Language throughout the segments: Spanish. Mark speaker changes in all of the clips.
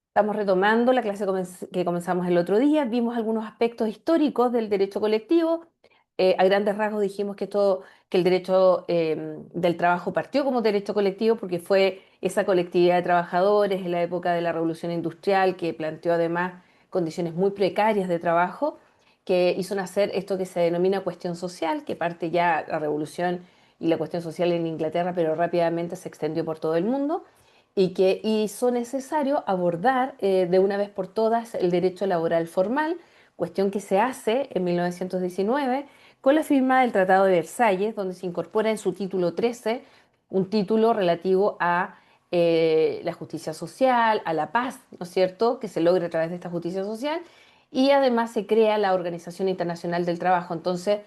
Speaker 1: Estamos retomando la clase que comenzamos el otro día. Vimos algunos aspectos históricos del derecho colectivo. A grandes rasgos dijimos que el derecho del trabajo partió como derecho colectivo porque fue esa colectividad de trabajadores en la época de la Revolución Industrial que planteó además condiciones muy precarias de trabajo, que hizo nacer esto que se denomina cuestión social, que parte ya la revolución y la cuestión social en Inglaterra, pero rápidamente se extendió por todo el mundo y que hizo necesario abordar de una vez por todas el derecho laboral formal, cuestión que se hace en 1919 con la firma del Tratado de Versalles, donde se incorpora en su título 13 un título relativo a la justicia social, a la paz, ¿no es cierto?, que se logra a través de esta justicia social, y además se crea la Organización Internacional del Trabajo. Entonces,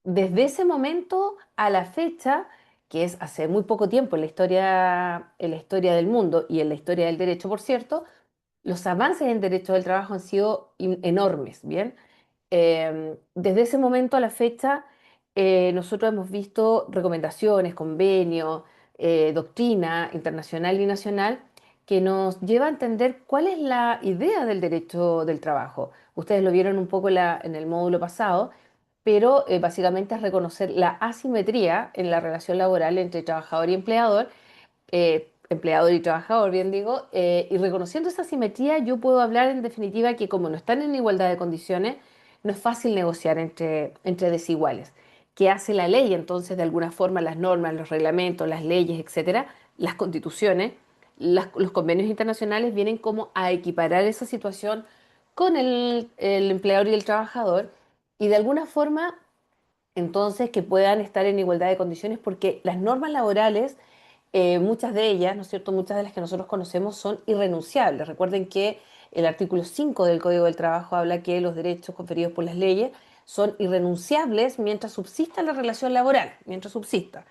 Speaker 1: desde ese momento a la fecha, que es hace muy poco tiempo en la historia del mundo y en la historia del derecho, por cierto, los avances en derecho del trabajo han sido enormes, ¿bien? Desde ese momento a la fecha, nosotros hemos visto recomendaciones, convenios, doctrina internacional y nacional que nos lleva a entender cuál es la idea del derecho del trabajo. Ustedes lo vieron un poco en el módulo pasado, pero básicamente es reconocer la asimetría en la relación laboral entre trabajador y empleador, empleador y trabajador, bien digo, y reconociendo esa asimetría yo puedo hablar en definitiva que como no están en igualdad de condiciones, no es fácil negociar entre desiguales. ¿Qué hace la ley? Entonces, de alguna forma, las normas, los reglamentos, las leyes, etcétera, las constituciones, los convenios internacionales vienen como a equiparar esa situación con el empleador y el trabajador y de alguna forma entonces que puedan estar en igualdad de condiciones porque las normas laborales, muchas de ellas, ¿no es cierto? Muchas de las que nosotros conocemos son irrenunciables. Recuerden que el artículo 5 del Código del Trabajo habla que los derechos conferidos por las leyes son irrenunciables mientras subsista la relación laboral, mientras subsista.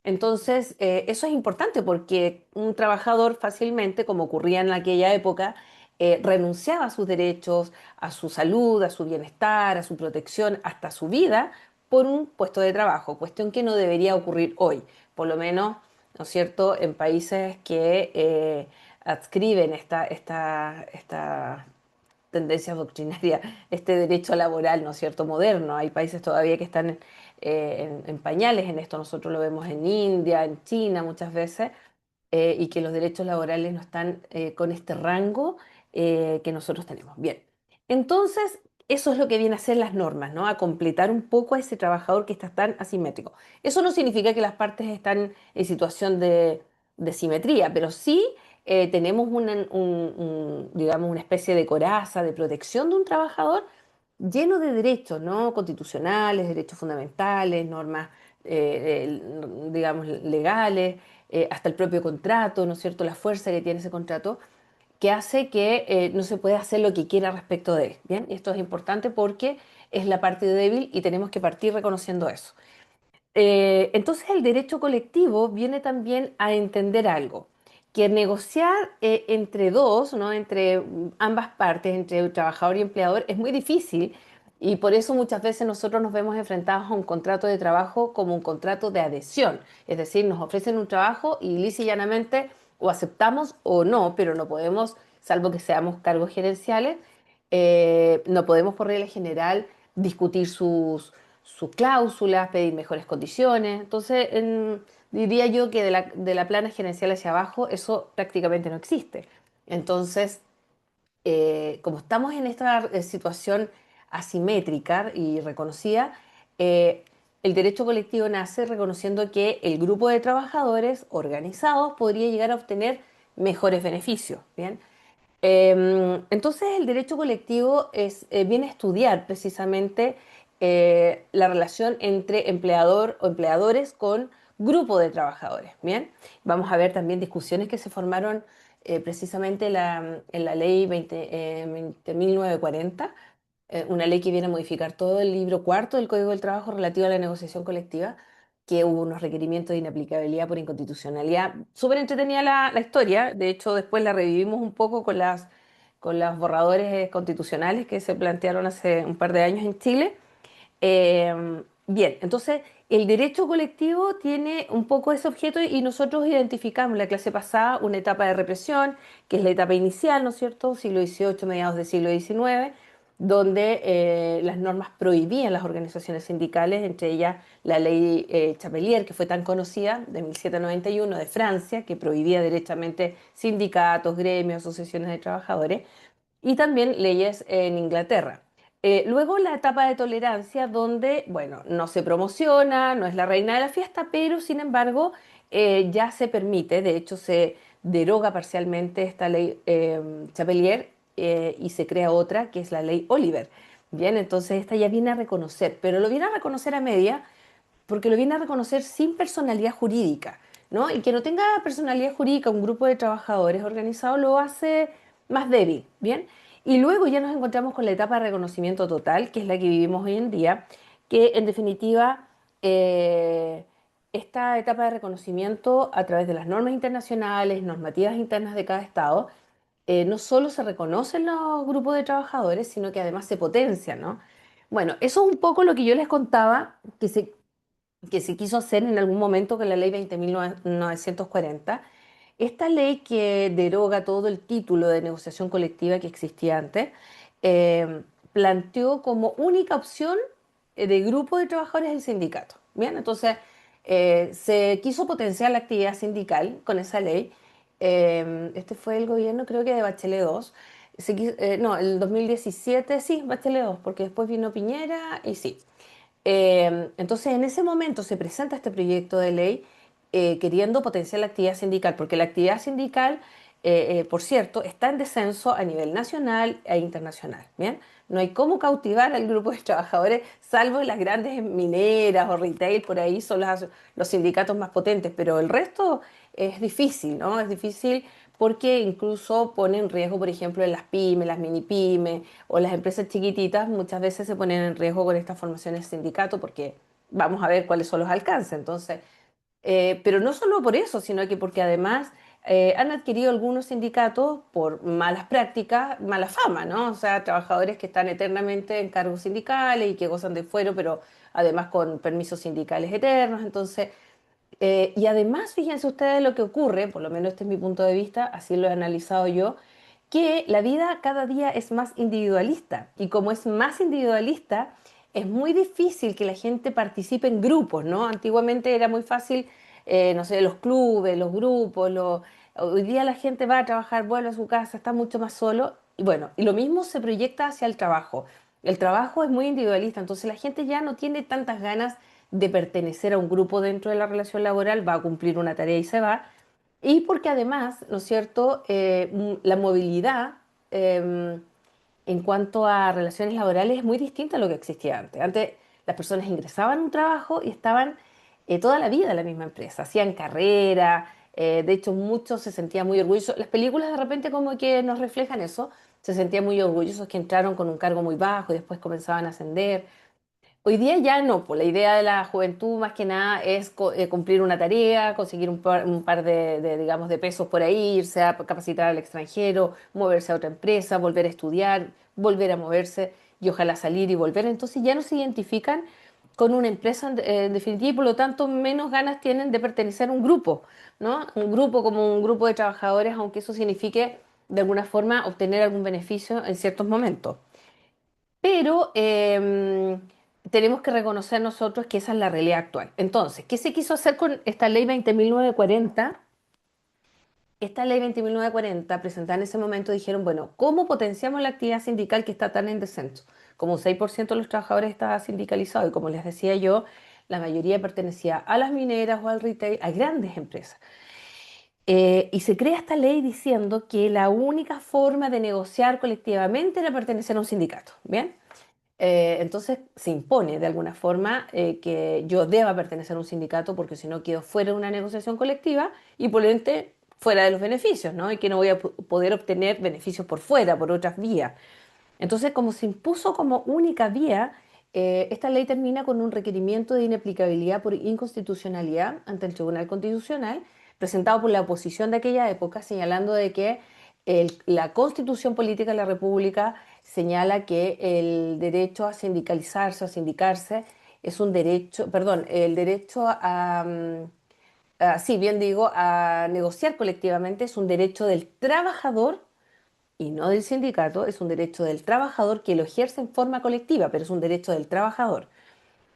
Speaker 1: Entonces, eso es importante porque un trabajador fácilmente, como ocurría en aquella época, renunciaba a sus derechos, a su salud, a su bienestar, a su protección, hasta su vida, por un puesto de trabajo, cuestión que no debería ocurrir hoy, por lo menos, ¿no es cierto?, en países que adscriben esta tendencia doctrinaria, este derecho laboral, ¿no es cierto?, moderno. Hay países todavía que están en pañales en esto. Nosotros lo vemos en India, en China muchas veces, y que los derechos laborales no están con este rango que nosotros tenemos. Bien, entonces eso es lo que viene a ser las normas, ¿no? A completar un poco a ese trabajador que está tan asimétrico. Eso no significa que las partes están en situación de simetría, pero sí tenemos digamos, una especie de coraza, de protección de un trabajador lleno de derechos, ¿no? Constitucionales, derechos fundamentales, normas, digamos, legales, hasta el propio contrato, ¿no es cierto? La fuerza que tiene ese contrato, que hace que no se pueda hacer lo que quiera respecto de él, ¿bien? Y esto es importante porque es la parte débil y tenemos que partir reconociendo eso. Entonces el derecho colectivo viene también a entender algo, que negociar entre dos, ¿no? Entre ambas partes, entre trabajador y empleador, es muy difícil y por eso muchas veces nosotros nos vemos enfrentados a un contrato de trabajo como un contrato de adhesión, es decir, nos ofrecen un trabajo y lisa y llanamente o aceptamos o no, pero no podemos, salvo que seamos cargos gerenciales, no podemos por regla general discutir sus cláusulas, pedir mejores condiciones. Entonces, diría yo que de la plana gerencial hacia abajo, eso prácticamente no existe. Entonces, como estamos en esta situación asimétrica y reconocida, eh, el derecho colectivo nace reconociendo que el grupo de trabajadores organizados podría llegar a obtener mejores beneficios, ¿bien? Entonces, el derecho colectivo viene a estudiar precisamente la relación entre empleador o empleadores con grupo de trabajadores. Bien, vamos a ver también discusiones que se formaron precisamente en la ley 20.940, una ley que viene a modificar todo el libro cuarto del Código del Trabajo relativo a la negociación colectiva, que hubo unos requerimientos de inaplicabilidad por inconstitucionalidad. Súper entretenida la historia, de hecho después la revivimos un poco con los borradores constitucionales que se plantearon hace un par de años en Chile. Bien, entonces, El derecho colectivo tiene un poco ese objeto y nosotros identificamos en la clase pasada una etapa de represión, que es la etapa inicial, ¿no es cierto? Siglo XVIII, mediados del siglo XIX, donde las normas prohibían las organizaciones sindicales, entre ellas la ley Chapelier, que fue tan conocida, de 1791 de Francia, que prohibía directamente sindicatos, gremios, asociaciones de trabajadores y también leyes en Inglaterra. Luego la etapa de tolerancia, donde, bueno, no se promociona, no es la reina de la fiesta, pero sin embargo ya se permite, de hecho se deroga parcialmente esta ley Chapelier y se crea otra que es la ley Oliver. Bien, entonces esta ya viene a reconocer, pero lo viene a reconocer a media porque lo viene a reconocer sin personalidad jurídica, ¿no? Y que no tenga personalidad jurídica un grupo de trabajadores organizados lo hace más débil, ¿bien? Y luego ya nos encontramos con la etapa de reconocimiento total, que es la que vivimos hoy en día, que en definitiva, esta etapa de reconocimiento a través de las normas internacionales, normativas internas de cada Estado, no solo se reconocen los grupos de trabajadores, sino que además se potencian, ¿no? Bueno, eso es un poco lo que yo les contaba, que se quiso hacer en algún momento con la ley 20.940. Esta ley que deroga todo el título de negociación colectiva que existía antes, planteó como única opción de grupo de trabajadores el sindicato. Bien, entonces se quiso potenciar la actividad sindical con esa ley. Este fue el gobierno, creo que de Bachelet 2. No, el 2017, sí, Bachelet 2, porque después vino Piñera y sí. Entonces, en ese momento se presenta este proyecto de ley queriendo potenciar la actividad sindical, porque la actividad sindical, por cierto, está en descenso a nivel nacional e internacional. ¿Bien? No hay cómo cautivar al grupo de trabajadores, salvo las grandes mineras o retail, por ahí son los sindicatos más potentes, pero el resto es difícil, ¿no? Es difícil porque incluso pone en riesgo, por ejemplo, en las pymes, las mini pymes o las empresas chiquititas, muchas veces se ponen en riesgo con estas formaciones de sindicato porque vamos a ver cuáles son los alcances. Entonces, pero no solo por eso, sino que porque además han adquirido algunos sindicatos por malas prácticas, mala fama, ¿no? O sea, trabajadores que están eternamente en cargos sindicales y que gozan de fuero, pero además con permisos sindicales eternos. Entonces, y además, fíjense ustedes lo que ocurre, por lo menos este es mi punto de vista, así lo he analizado yo, que la vida cada día es más individualista y como es más individualista, es muy difícil que la gente participe en grupos, ¿no? Antiguamente era muy fácil, no sé, los clubes, los grupos, hoy día la gente va a trabajar, vuelve a su casa, está mucho más solo y bueno, y lo mismo se proyecta hacia el trabajo. El trabajo es muy individualista, entonces la gente ya no tiene tantas ganas de pertenecer a un grupo dentro de la relación laboral, va a cumplir una tarea y se va. Y porque además, ¿no es cierto?, la movilidad en cuanto a relaciones laborales es muy distinta a lo que existía antes. Antes las personas ingresaban a un trabajo y estaban toda la vida en la misma empresa, hacían carrera, de hecho muchos se sentían muy orgullosos. Las películas de repente como que nos reflejan eso, se sentían muy orgullosos que entraron con un cargo muy bajo y después comenzaban a ascender. Hoy día ya no, pues la idea de la juventud más que nada es cumplir una tarea, conseguir un par digamos, de pesos por ahí, irse a capacitar al extranjero, moverse a otra empresa, volver a estudiar, volver a moverse y ojalá salir y volver. Entonces ya no se identifican con una empresa en definitiva y por lo tanto menos ganas tienen de pertenecer a un grupo, ¿no? Un grupo como un grupo de trabajadores, aunque eso signifique de alguna forma obtener algún beneficio en ciertos momentos. Pero tenemos que reconocer nosotros que esa es la realidad actual. Entonces, ¿qué se quiso hacer con esta ley 20.940? Esta ley 20.940, presentada en ese momento, dijeron, bueno, ¿cómo potenciamos la actividad sindical que está tan en descenso? Como un 6% de los trabajadores estaba sindicalizado y como les decía yo, la mayoría pertenecía a las mineras o al retail, a grandes empresas. Y se crea esta ley diciendo que la única forma de negociar colectivamente era pertenecer a un sindicato, ¿bien? Entonces se impone de alguna forma que yo deba pertenecer a un sindicato porque si no quedo fuera de una negociación colectiva y por ende fuera de los beneficios, ¿no? Y que no voy a poder obtener beneficios por fuera, por otras vías. Entonces, como se impuso como única vía, esta ley termina con un requerimiento de inaplicabilidad por inconstitucionalidad ante el Tribunal Constitucional, presentado por la oposición de aquella época, señalando de que la Constitución Política de la República señala que el derecho a sindicalizarse o sindicarse es un derecho, perdón, el derecho sí, bien digo, a negociar colectivamente es un derecho del trabajador y no del sindicato, es un derecho del trabajador que lo ejerce en forma colectiva, pero es un derecho del trabajador.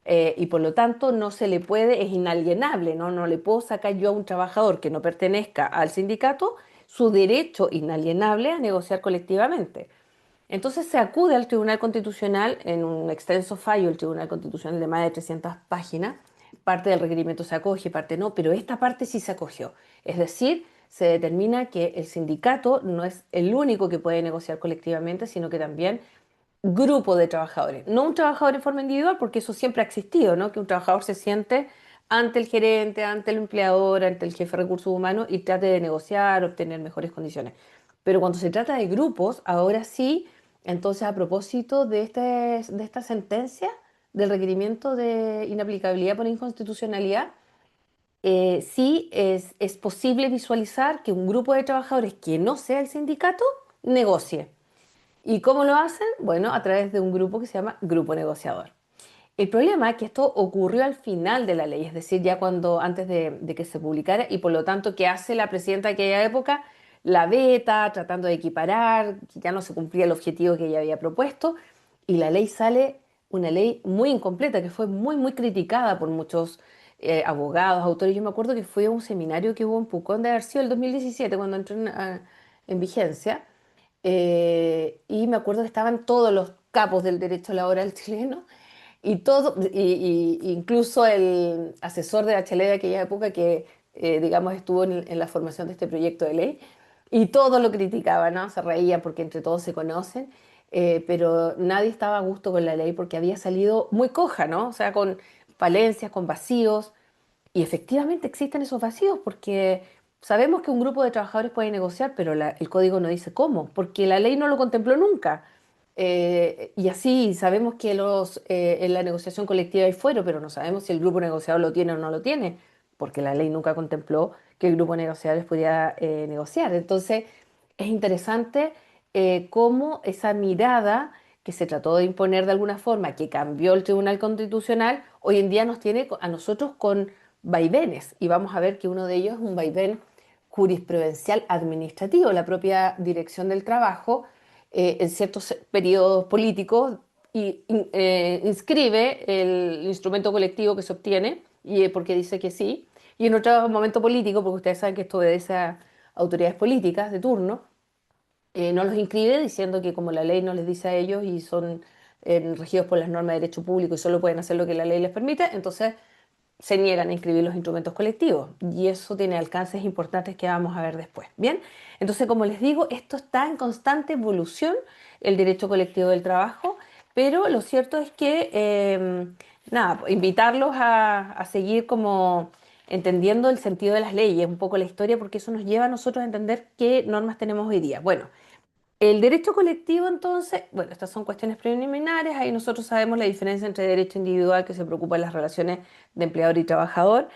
Speaker 1: Y por lo tanto no se le puede, es inalienable, ¿no? No le puedo sacar yo a un trabajador que no pertenezca al sindicato su derecho inalienable a negociar colectivamente. Entonces se acude al Tribunal Constitucional en un extenso fallo, el Tribunal Constitucional de más de 300 páginas, parte del requerimiento se acoge, parte no, pero esta parte sí se acogió. Es decir, se determina que el sindicato no es el único que puede negociar colectivamente, sino que también grupo de trabajadores. No un trabajador en forma individual, porque eso siempre ha existido, ¿no? Que un trabajador se siente ante el gerente, ante el empleador, ante el jefe de recursos humanos y trate de negociar, obtener mejores condiciones. Pero cuando se trata de grupos, ahora sí, entonces a propósito de esta sentencia del requerimiento de inaplicabilidad por inconstitucionalidad, sí es posible visualizar que un grupo de trabajadores que no sea el sindicato negocie. ¿Y cómo lo hacen? Bueno, a través de un grupo que se llama grupo negociador. El problema es que esto ocurrió al final de la ley, es decir, ya cuando antes de que se publicara y por lo tanto, ¿qué hace la presidenta de aquella época? La veta, tratando de equiparar, que ya no se cumplía el objetivo que ella había propuesto y la ley sale una ley muy incompleta que fue muy criticada por muchos abogados, autores. Yo me acuerdo que fue a un seminario que hubo en Pucón de haber sido el 2017 cuando entró en vigencia y me acuerdo que estaban todos los capos del derecho laboral chileno y todo, incluso el asesor de Bachelet de aquella época que, digamos, estuvo en la formación de este proyecto de ley, y todos lo criticaban, ¿no? Se reían porque entre todos se conocen, pero nadie estaba a gusto con la ley porque había salido muy coja, ¿no? O sea, con falencias, con vacíos. Y efectivamente existen esos vacíos porque sabemos que un grupo de trabajadores puede negociar, pero el código no dice cómo, porque la ley no lo contempló nunca. Y así sabemos que en la negociación colectiva hay fuero, pero no sabemos si el grupo negociador lo tiene o no lo tiene, porque la ley nunca contempló que el grupo de negociadores pudiera negociar. Entonces, es interesante cómo esa mirada que se trató de imponer de alguna forma, que cambió el Tribunal Constitucional, hoy en día nos tiene a nosotros con vaivenes. Y vamos a ver que uno de ellos es un vaivén jurisprudencial administrativo. La propia Dirección del Trabajo, en ciertos periodos políticos, inscribe el instrumento colectivo que se obtiene, y porque dice que sí, y en otro momento político, porque ustedes saben que esto obedece a autoridades políticas de turno, no los inscribe diciendo que como la ley no les dice a ellos y son regidos por las normas de derecho público y solo pueden hacer lo que la ley les permite, entonces se niegan a inscribir los instrumentos colectivos y eso tiene alcances importantes que vamos a ver después. Bien, entonces como les digo, esto está en constante evolución, el derecho colectivo del trabajo, pero lo cierto es que, nada, invitarlos a seguir como entendiendo el sentido de las leyes, un poco la historia, porque eso nos lleva a nosotros a entender qué normas tenemos hoy día. Bueno, el derecho colectivo, entonces, bueno, estas son cuestiones preliminares, ahí nosotros sabemos la diferencia entre derecho individual, que se preocupa de las relaciones de empleador y trabajador,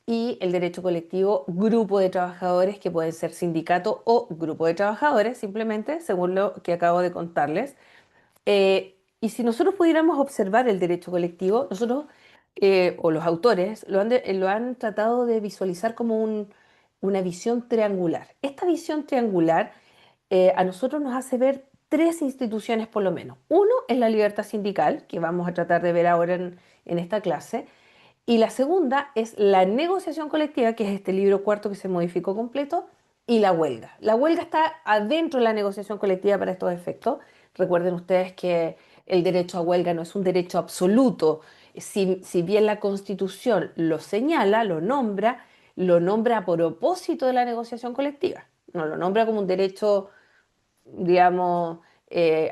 Speaker 1: y el derecho colectivo, grupo de trabajadores, que pueden ser sindicato o grupo de trabajadores, simplemente, según lo que acabo de contarles. Y si nosotros pudiéramos observar el derecho colectivo, nosotros, o los autores, lo han tratado de visualizar como una visión triangular. Esta visión triangular a nosotros nos hace ver tres instituciones por lo menos. Uno es la libertad sindical, que vamos a tratar de ver ahora en esta clase, y la segunda es la negociación colectiva, que es este libro cuarto que se modificó completo, y la huelga. La huelga está adentro de la negociación colectiva para estos efectos. Recuerden ustedes que el derecho a huelga no es un derecho absoluto. Si bien la Constitución lo señala, lo nombra a propósito de la negociación colectiva. No lo nombra como un derecho, digamos,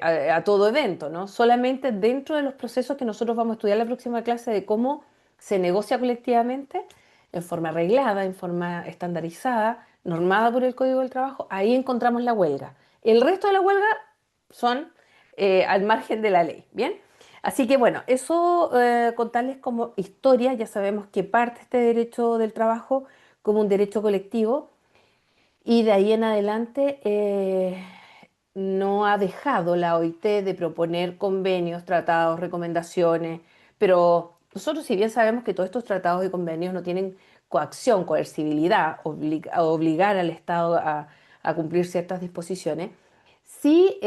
Speaker 1: a todo evento, ¿no? Solamente dentro de los procesos que nosotros vamos a estudiar en la próxima clase de cómo se negocia colectivamente, en forma reglada, en forma estandarizada, normada por el Código del Trabajo, ahí encontramos la huelga. El resto de la huelga son al margen de la ley, ¿bien? Así que bueno, eso contarles como historia, ya sabemos que parte este derecho del trabajo como un derecho colectivo y de ahí en adelante no ha dejado la OIT de proponer convenios, tratados, recomendaciones, pero nosotros, si bien sabemos que todos estos tratados y convenios no tienen coacción, coercibilidad, a obligar al Estado a cumplir ciertas disposiciones, sí,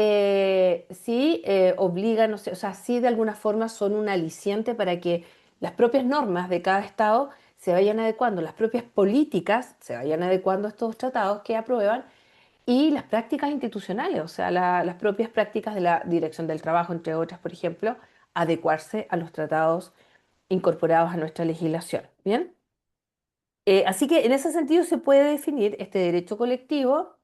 Speaker 1: obligan, no sé, o sea, sí de alguna forma son un aliciente para que las propias normas de cada Estado se vayan adecuando, las propias políticas se vayan adecuando a estos tratados que aprueban y las prácticas institucionales, o sea, las propias prácticas de la Dirección del Trabajo, entre otras, por ejemplo, adecuarse a los tratados incorporados a nuestra legislación. ¿Bien? Así que en ese sentido se puede definir este derecho colectivo.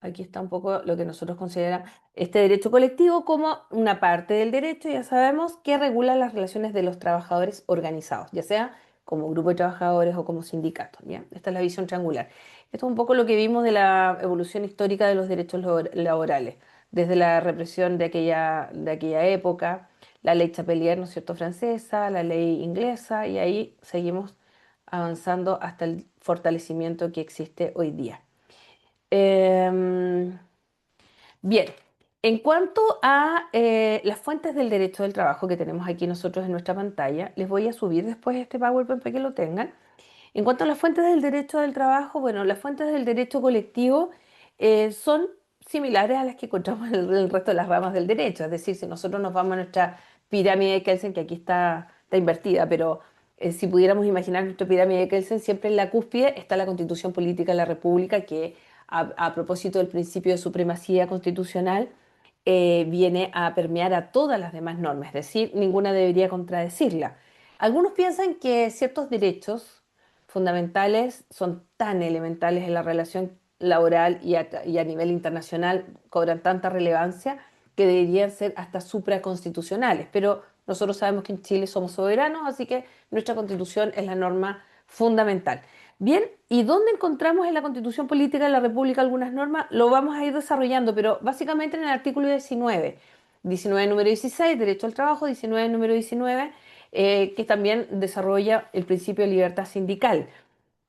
Speaker 1: Aquí está un poco lo que nosotros consideramos este derecho colectivo como una parte del derecho, ya sabemos, que regula las relaciones de los trabajadores organizados, ya sea como grupo de trabajadores o como sindicato, ¿ya? Esta es la visión triangular. Esto es un poco lo que vimos de la evolución histórica de los derechos laborales, desde la represión de aquella época, la ley Chapelier, ¿no es cierto?, francesa, la ley inglesa, y ahí seguimos avanzando hasta el fortalecimiento que existe hoy día. Em, Bien, en cuanto a las fuentes del derecho del trabajo que tenemos aquí nosotros en nuestra pantalla, les voy a subir después este PowerPoint para que lo tengan. En cuanto a las fuentes del derecho del trabajo, bueno, las fuentes del derecho colectivo son similares a las que encontramos en el resto de las ramas del derecho. Es decir, si nosotros nos vamos a nuestra pirámide de Kelsen, que aquí está invertida, pero si pudiéramos imaginar nuestra pirámide de Kelsen, siempre en la cúspide está la Constitución Política de la República, que a propósito del principio de supremacía constitucional, viene a permear a todas las demás normas, es decir, ninguna debería contradecirla. Algunos piensan que ciertos derechos fundamentales son tan elementales en la relación laboral y a nivel internacional, cobran tanta relevancia que deberían ser hasta supraconstitucionales. Pero nosotros sabemos que en Chile somos soberanos, así que nuestra constitución es la norma fundamental. Bien, ¿y dónde encontramos en la Constitución Política de la República algunas normas? Lo vamos a ir desarrollando, pero básicamente en el artículo 19. 19 número 16, derecho al trabajo, 19 número 19, que también desarrolla el principio de libertad sindical.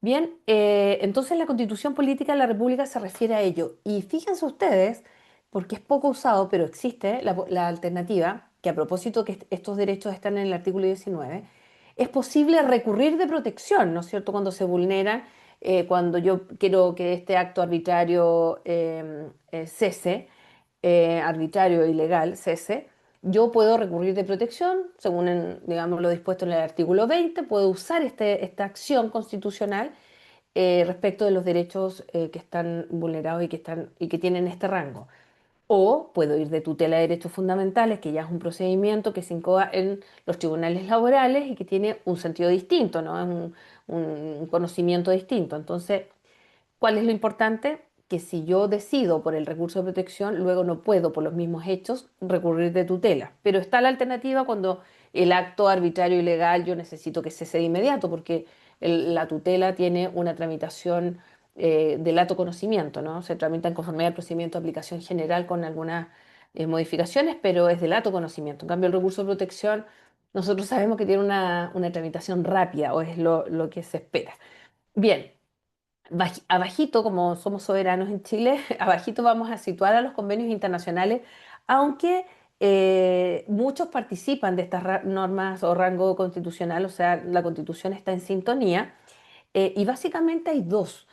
Speaker 1: Bien, entonces la Constitución Política de la República se refiere a ello. Y fíjense ustedes, porque es poco usado, pero existe la alternativa, que a propósito que estos derechos están en el artículo 19, es posible recurrir de protección, ¿no es cierto?, cuando se vulneran, cuando yo quiero que este acto arbitrario cese, arbitrario e ilegal cese, yo puedo recurrir de protección, según digamos, lo dispuesto en el artículo 20, puedo usar esta acción constitucional respecto de los derechos que están vulnerados y que tienen este rango. O puedo ir de tutela de derechos fundamentales, que ya es un procedimiento que se incoa en los tribunales laborales y que tiene un sentido distinto, ¿no? Es un conocimiento distinto. Entonces, ¿cuál es lo importante? Que si yo decido por el recurso de protección, luego no puedo, por los mismos hechos, recurrir de tutela. Pero está la alternativa cuando el acto arbitrario y ilegal yo necesito que cese de inmediato, porque la tutela tiene una tramitación de lato conocimiento, ¿no? Se tramita en conformidad al procedimiento de aplicación general con algunas modificaciones, pero es de lato conocimiento. En cambio, el recurso de protección, nosotros sabemos que tiene una tramitación rápida, o es lo que se espera. Bien, abajito, como somos soberanos en Chile, abajito vamos a situar a los convenios internacionales, aunque muchos participan de estas normas o rango constitucional, o sea, la constitución está en sintonía, y básicamente hay dos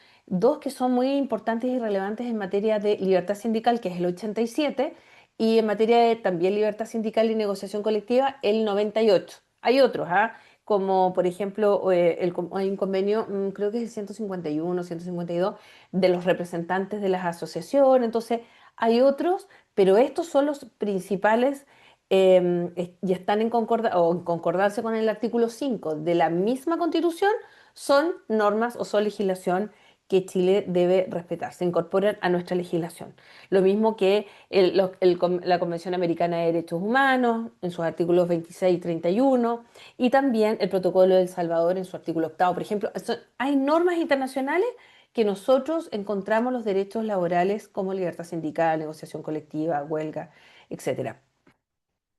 Speaker 1: que son muy importantes y relevantes en materia de libertad sindical, que es el 87, y en materia de también libertad sindical y negociación colectiva, el 98. Hay otros, ¿ah? Como por ejemplo, hay un convenio, creo que es el 151, 152, de los representantes de las asociaciones, entonces hay otros, pero estos son los principales y están en concordancia con el artículo 5 de la misma Constitución, son normas o son legislación que Chile debe respetar, se incorporan a nuestra legislación. Lo mismo que la Convención Americana de Derechos Humanos en sus artículos 26 y 31, y también el Protocolo de El Salvador en su artículo octavo. Por ejemplo, hay normas internacionales que nosotros encontramos los derechos laborales como libertad sindical, negociación colectiva, huelga, etcétera.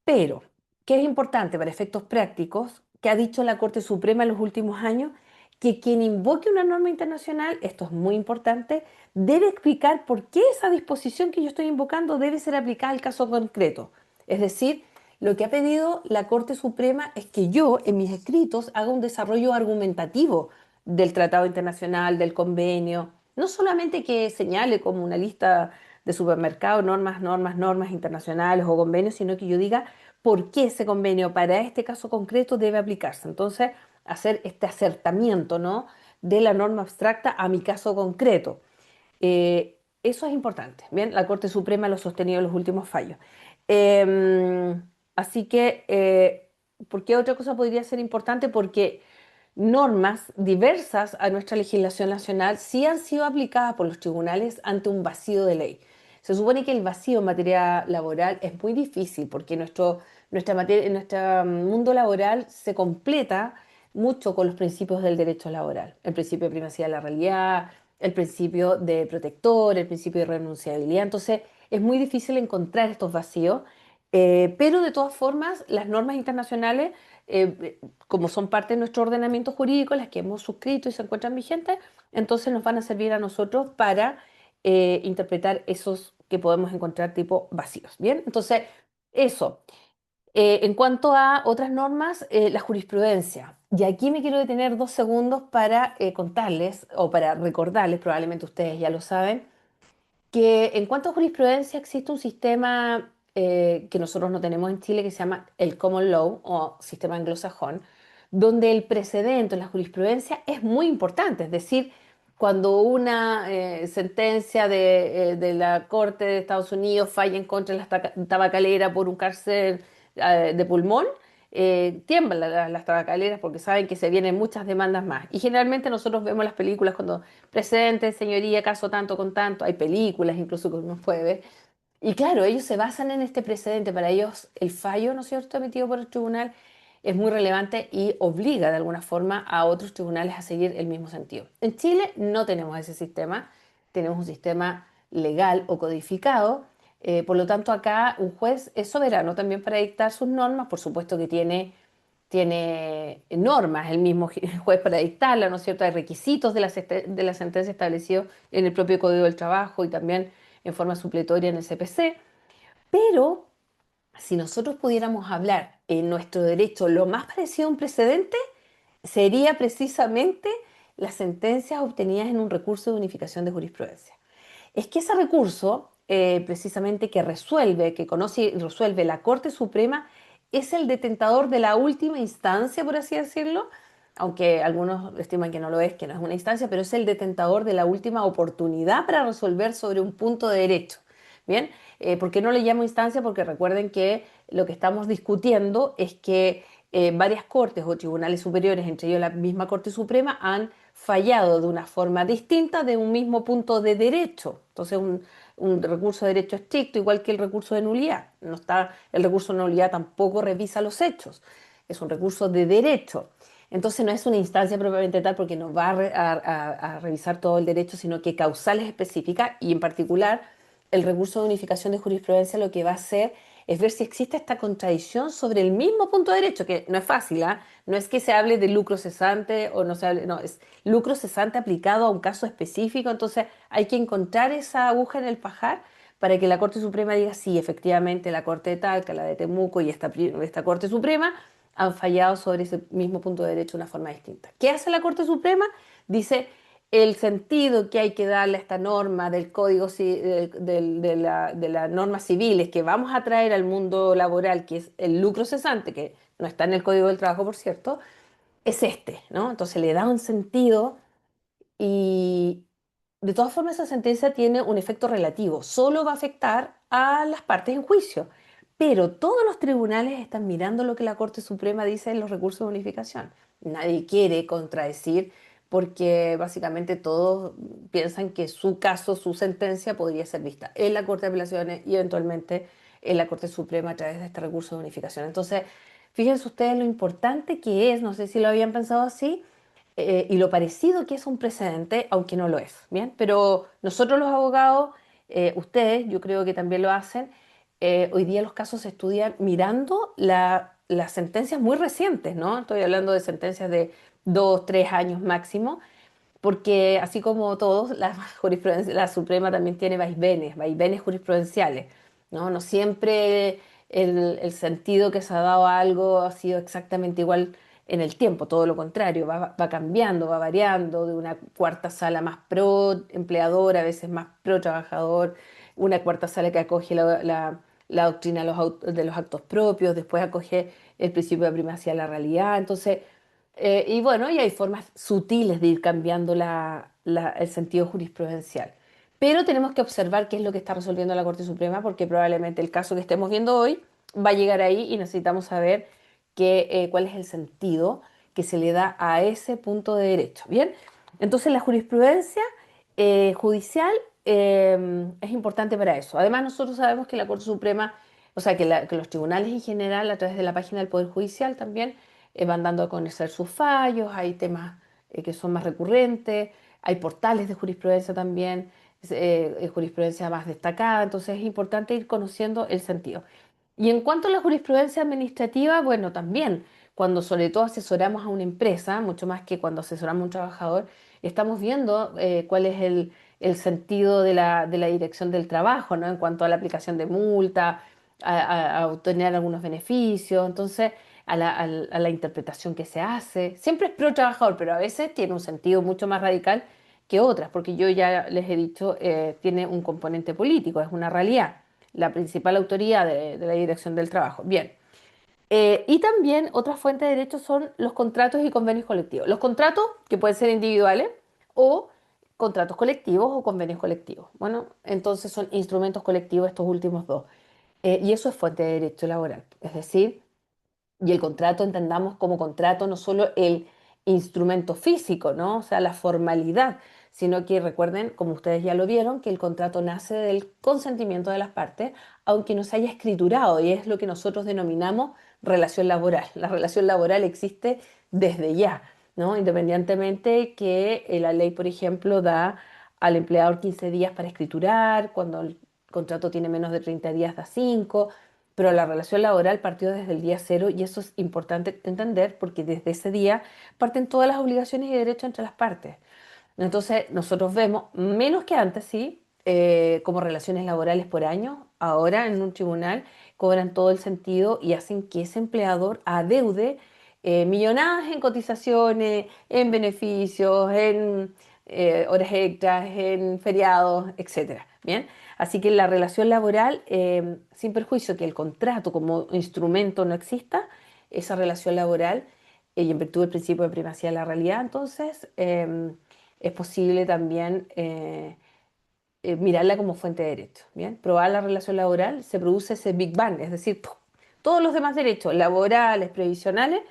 Speaker 1: Pero, ¿qué es importante para efectos prácticos? Que ha dicho la Corte Suprema en los últimos años que quien invoque una norma internacional, esto es muy importante, debe explicar por qué esa disposición que yo estoy invocando debe ser aplicada al caso concreto. Es decir, Lo que ha pedido la Corte Suprema es que yo, en mis escritos, haga un desarrollo argumentativo del tratado internacional, del convenio, no solamente que señale como una lista de supermercados, normas, normas, normas internacionales o convenios, sino que yo diga por qué ese convenio para este caso concreto debe aplicarse. Entonces, hacer este acertamiento, ¿no?, de la norma abstracta a mi caso concreto. Eso es importante. Bien, la Corte Suprema lo ha sostenido en los últimos fallos. Así que, ¿por qué otra cosa podría ser importante? Porque normas diversas a nuestra legislación nacional sí han sido aplicadas por los tribunales ante un vacío de ley. Se supone que el vacío en materia laboral es muy difícil porque nuestro mundo laboral se completa mucho con los principios del derecho laboral. El principio de privacidad de la realidad, el principio de protector, el principio de renunciabilidad. Entonces, es muy difícil encontrar estos vacíos, pero de todas formas, las normas internacionales, como son parte de nuestro ordenamiento jurídico, las que hemos suscrito y se encuentran vigentes, entonces nos van a servir a nosotros para interpretar esos que podemos encontrar tipo vacíos. Bien, entonces, eso. En cuanto a otras normas, la jurisprudencia. Y aquí me quiero detener 2 segundos para contarles o para recordarles, probablemente ustedes ya lo saben, que en cuanto a jurisprudencia existe un sistema que nosotros no tenemos en Chile que se llama el Common Law o sistema anglosajón, donde el precedente en la jurisprudencia es muy importante. Es decir, cuando una sentencia de la Corte de Estados Unidos falla en contra de la tabacalera por un cárcel de pulmón, tiemblan las tabacaleras porque saben que se vienen muchas demandas más. Y generalmente nosotros vemos las películas cuando presente, señoría, caso tanto con tanto, hay películas incluso que uno puede ver. Y claro, ellos se basan en este precedente. Para ellos el fallo, ¿no es cierto?, emitido por el tribunal es muy relevante y obliga de alguna forma a otros tribunales a seguir el mismo sentido. En Chile no tenemos ese sistema, tenemos un sistema legal o codificado. Por lo tanto, acá un juez es soberano también para dictar sus normas. Por supuesto que tiene normas el mismo juez para dictarla, ¿no es cierto? Hay requisitos de la sentencia establecidos en el propio Código del Trabajo y también en forma supletoria en el CPC. Pero si nosotros pudiéramos hablar en nuestro derecho lo más parecido a un precedente, sería precisamente las sentencias obtenidas en un recurso de unificación de jurisprudencia. Es que ese recurso, precisamente que resuelve, que conoce y resuelve la Corte Suprema, es el detentador de la última instancia, por así decirlo, aunque algunos estiman que no lo es, que no es una instancia, pero es el detentador de la última oportunidad para resolver sobre un punto de derecho. Bien, ¿por qué no le llamo instancia? Porque recuerden que lo que estamos discutiendo es que varias cortes o tribunales superiores, entre ellos la misma Corte Suprema, han fallado de una forma distinta de un mismo punto de derecho. Entonces, un recurso de derecho estricto, igual que el recurso de nulidad. No está, el recurso de nulidad tampoco revisa los hechos, es un recurso de derecho. Entonces, no es una instancia propiamente tal porque no va a revisar todo el derecho, sino que causales específicas y en particular el recurso de unificación de jurisprudencia lo que va a hacer es ver si existe esta contradicción sobre el mismo punto de derecho, que no es fácil, ¿ah? No es que se hable de lucro cesante o no se hable, no, es lucro cesante aplicado a un caso específico, entonces hay que encontrar esa aguja en el pajar para que la Corte Suprema diga sí, efectivamente la Corte de Talca, la de Temuco y esta Corte Suprema han fallado sobre ese mismo punto de derecho de una forma distinta. ¿Qué hace la Corte Suprema? Dice, el sentido que hay que darle a esta norma del código de las normas civiles que vamos a traer al mundo laboral, que es el lucro cesante, que no está en el Código del Trabajo, por cierto, es este, ¿no? Entonces le da un sentido y de todas formas esa sentencia tiene un efecto relativo, solo va a afectar a las partes en juicio, pero todos los tribunales están mirando lo que la Corte Suprema dice en los recursos de unificación. Nadie quiere contradecir porque básicamente todos piensan que su caso, su sentencia podría ser vista en la Corte de Apelaciones y eventualmente en la Corte Suprema a través de este recurso de unificación. Entonces, fíjense ustedes lo importante que es, no sé si lo habían pensado así, y lo parecido que es un precedente, aunque no lo es, ¿bien? Pero nosotros los abogados, ustedes, yo creo que también lo hacen, hoy día los casos se estudian mirando las sentencias muy recientes, ¿no? Estoy hablando de sentencias de 2, 3 años máximo, porque así como todos, la jurisprudencia, la Suprema también tiene vaivenes, vaivenes jurisprudenciales, ¿no? No siempre el sentido que se ha dado a algo ha sido exactamente igual en el tiempo, todo lo contrario, va cambiando, va variando de una cuarta sala más pro empleador, a veces más pro trabajador, una cuarta sala que acoge la doctrina de de los actos propios, después acoge el principio de primacía de la realidad, entonces, y bueno, y hay formas sutiles de ir cambiando el sentido jurisprudencial. Pero tenemos que observar qué es lo que está resolviendo la Corte Suprema, porque probablemente el caso que estemos viendo hoy va a llegar ahí y necesitamos saber cuál es el sentido que se le da a ese punto de derecho. Bien, entonces la jurisprudencia judicial es importante para eso. Además, nosotros sabemos que la Corte Suprema, o sea, que los tribunales en general, a través de la página del Poder Judicial también, van dando a conocer sus fallos, hay temas que son más recurrentes, hay portales de jurisprudencia también, jurisprudencia más destacada, entonces es importante ir conociendo el sentido. Y en cuanto a la jurisprudencia administrativa, bueno, también cuando sobre todo asesoramos a una empresa, mucho más que cuando asesoramos a un trabajador, estamos viendo cuál es el sentido de la dirección del trabajo, ¿no? En cuanto a la aplicación de multa, a obtener algunos beneficios, entonces a la interpretación que se hace. Siempre es pro trabajador, pero a veces tiene un sentido mucho más radical que otras, porque yo ya les he dicho, tiene un componente político, es una realidad, la principal autoridad de la dirección del trabajo. Bien. Y también otra fuente de derechos son los contratos y convenios colectivos. Los contratos, que pueden ser individuales, o contratos colectivos o convenios colectivos. Bueno, entonces son instrumentos colectivos estos últimos dos. Y eso es fuente de derecho laboral. Es decir, y el contrato entendamos como contrato no solo el instrumento físico, ¿no? O sea, la formalidad, sino que recuerden, como ustedes ya lo vieron, que el contrato nace del consentimiento de las partes, aunque no se haya escriturado, y es lo que nosotros denominamos relación laboral. La relación laboral existe desde ya, ¿no? Independientemente que la ley, por ejemplo, da al empleador 15 días para escriturar, cuando el contrato tiene menos de 30 días da 5, pero la relación laboral partió desde el día cero y eso es importante entender porque desde ese día parten todas las obligaciones y derechos entre las partes. Entonces, nosotros vemos, menos que antes, sí, como relaciones laborales por año, ahora en un tribunal cobran todo el sentido y hacen que ese empleador adeude millonadas en cotizaciones, en beneficios, en horas extras, en feriados, etcétera. Bien, así que la relación laboral, sin perjuicio que el contrato como instrumento no exista, esa relación laboral, y en virtud del principio de primacía de la realidad, entonces, es posible también mirarla como fuente de derecho. ¿Bien? Probar la relación laboral, se produce ese Big Bang, es decir, ¡pum! Todos los demás derechos laborales, previsionales,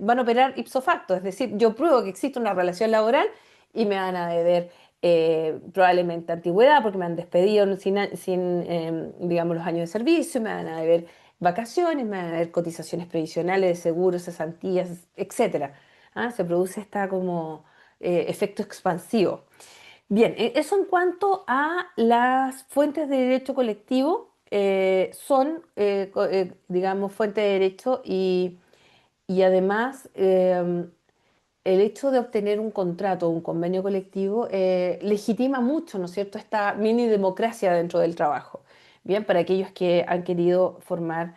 Speaker 1: van a operar ipso facto, es decir, yo pruebo que existe una relación laboral y me van a deber probablemente antigüedad porque me han despedido digamos, los años de servicio, me van a deber vacaciones, me van a deber cotizaciones previsionales de seguros, cesantías, etcétera. ¿Ah? Se produce esta como efecto expansivo. Bien, eso en cuanto a las fuentes de derecho colectivo, son, digamos, fuentes de derecho y además el hecho de obtener un contrato o un convenio colectivo legitima mucho, ¿no es cierto?, esta mini democracia dentro del trabajo. Bien, para aquellos que han querido formar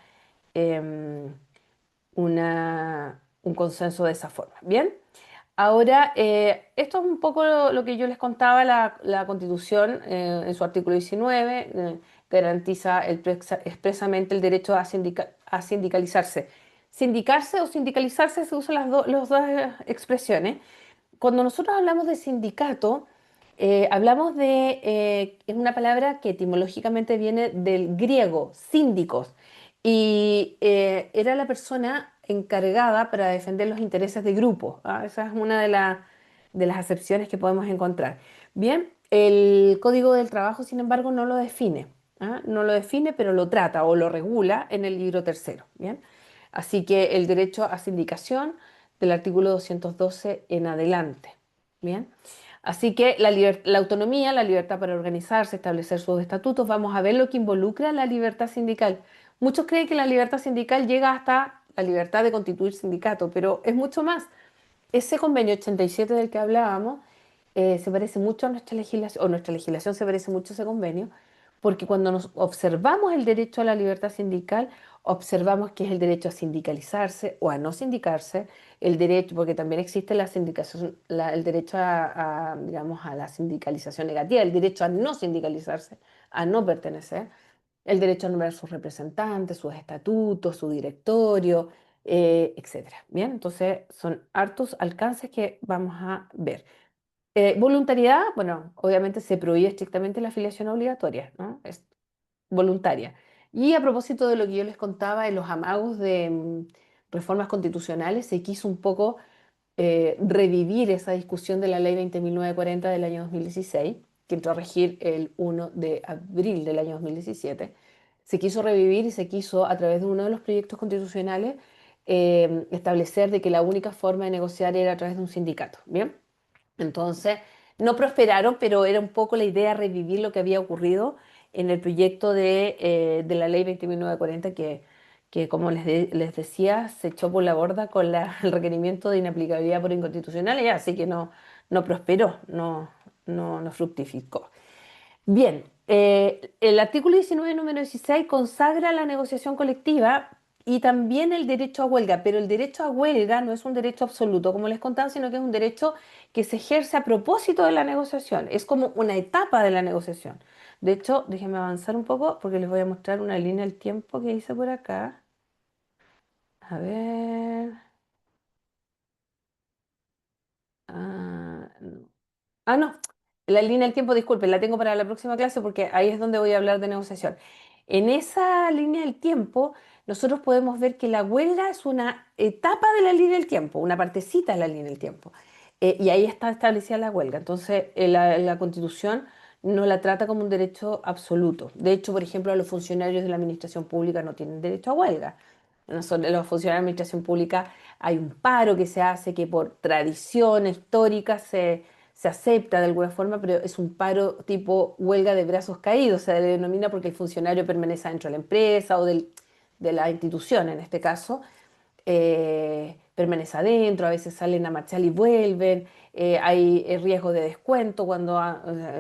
Speaker 1: em, un consenso de esa forma. Bien. Ahora, esto es un poco lo que yo les contaba, la Constitución en su artículo 19 garantiza expresamente el derecho a sindicalizarse. Sindicarse o sindicalizarse se usan las dos expresiones. Cuando nosotros hablamos de sindicato, hablamos es una palabra que etimológicamente viene del griego, síndicos, y era la persona encargada para defender los intereses de grupo. ¿Ah? Esa es una de las acepciones que podemos encontrar. Bien, el Código del Trabajo, sin embargo, no lo define. ¿Ah? No lo define, pero lo trata o lo regula en el libro tercero. Bien, así que el derecho a sindicación del artículo 212 en adelante. Bien. Así que la autonomía, la libertad para organizarse, establecer sus estatutos, vamos a ver lo que involucra la libertad sindical. Muchos creen que la libertad sindical llega hasta la libertad de constituir sindicato, pero es mucho más. Ese convenio 87 del que hablábamos se parece mucho a nuestra legislación, o nuestra legislación se parece mucho a ese convenio, porque cuando nos observamos el derecho a la libertad sindical, observamos que es el derecho a sindicalizarse o a no sindicarse, el derecho, porque también existe la sindicación, el derecho digamos, a la sindicalización negativa, el derecho a no sindicalizarse, a no pertenecer, el derecho a nombrar sus representantes, sus estatutos, su directorio, etcétera. Bien, entonces son hartos alcances que vamos a ver. Voluntariedad, bueno, obviamente se prohíbe estrictamente la afiliación obligatoria, ¿no? Es voluntaria. Y a propósito de lo que yo les contaba en los amagos de reformas constitucionales, se quiso un poco revivir esa discusión de la ley 20.940 del año 2016, que entró a regir el 1 de abril del año 2017. Se quiso revivir y se quiso, a través de uno de los proyectos constitucionales, establecer de que la única forma de negociar era a través de un sindicato. ¿Bien? Entonces, no prosperaron, pero era un poco la idea revivir lo que había ocurrido en el proyecto de la ley 20.940 que como les decía, se echó por la borda con el requerimiento de inaplicabilidad por inconstitucionalidad, así que no prosperó, no fructificó. Bien, el artículo 19, número 16, consagra la negociación colectiva y también el derecho a huelga, pero el derecho a huelga no es un derecho absoluto, como les contaba, sino que es un derecho que se ejerce a propósito de la negociación, es como una etapa de la negociación. De hecho, déjenme avanzar un poco porque les voy a mostrar una línea del tiempo que hice por acá. A ver. No. No, la línea del tiempo, disculpen, la tengo para la próxima clase porque ahí es donde voy a hablar de negociación. En esa línea del tiempo, nosotros podemos ver que la huelga es una etapa de la línea del tiempo, una partecita de la línea del tiempo. Y ahí está establecida la huelga. Entonces, la Constitución no la trata como un derecho absoluto. De hecho, por ejemplo, los funcionarios de la administración pública no tienen derecho a huelga. Los funcionarios de la administración pública hay un paro que se hace que por tradición histórica se acepta de alguna forma, pero es un paro tipo huelga de brazos caídos, se le denomina porque el funcionario permanece dentro de la empresa o de la institución en este caso, permanece adentro, a veces salen a marchar y vuelven, hay riesgo de descuento cuando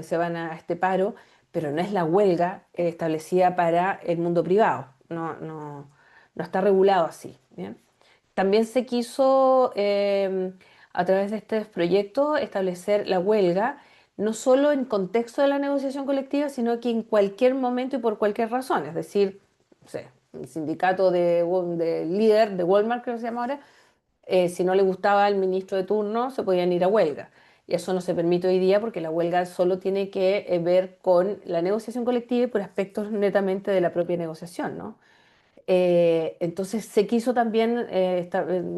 Speaker 1: se van a este paro, pero no es la huelga establecida para el mundo privado, no está regulado así. ¿Bien? También se quiso, a través de este proyecto, establecer la huelga, no solo en contexto de la negociación colectiva, sino que en cualquier momento y por cualquier razón. Es decir, no sé, el sindicato de líder de Walmart, creo que se llama ahora, si no le gustaba al ministro de turno, se podían ir a huelga. Y eso no se permite hoy día porque la huelga solo tiene que ver con la negociación colectiva y por aspectos netamente de la propia negociación, ¿no? Entonces se quiso también,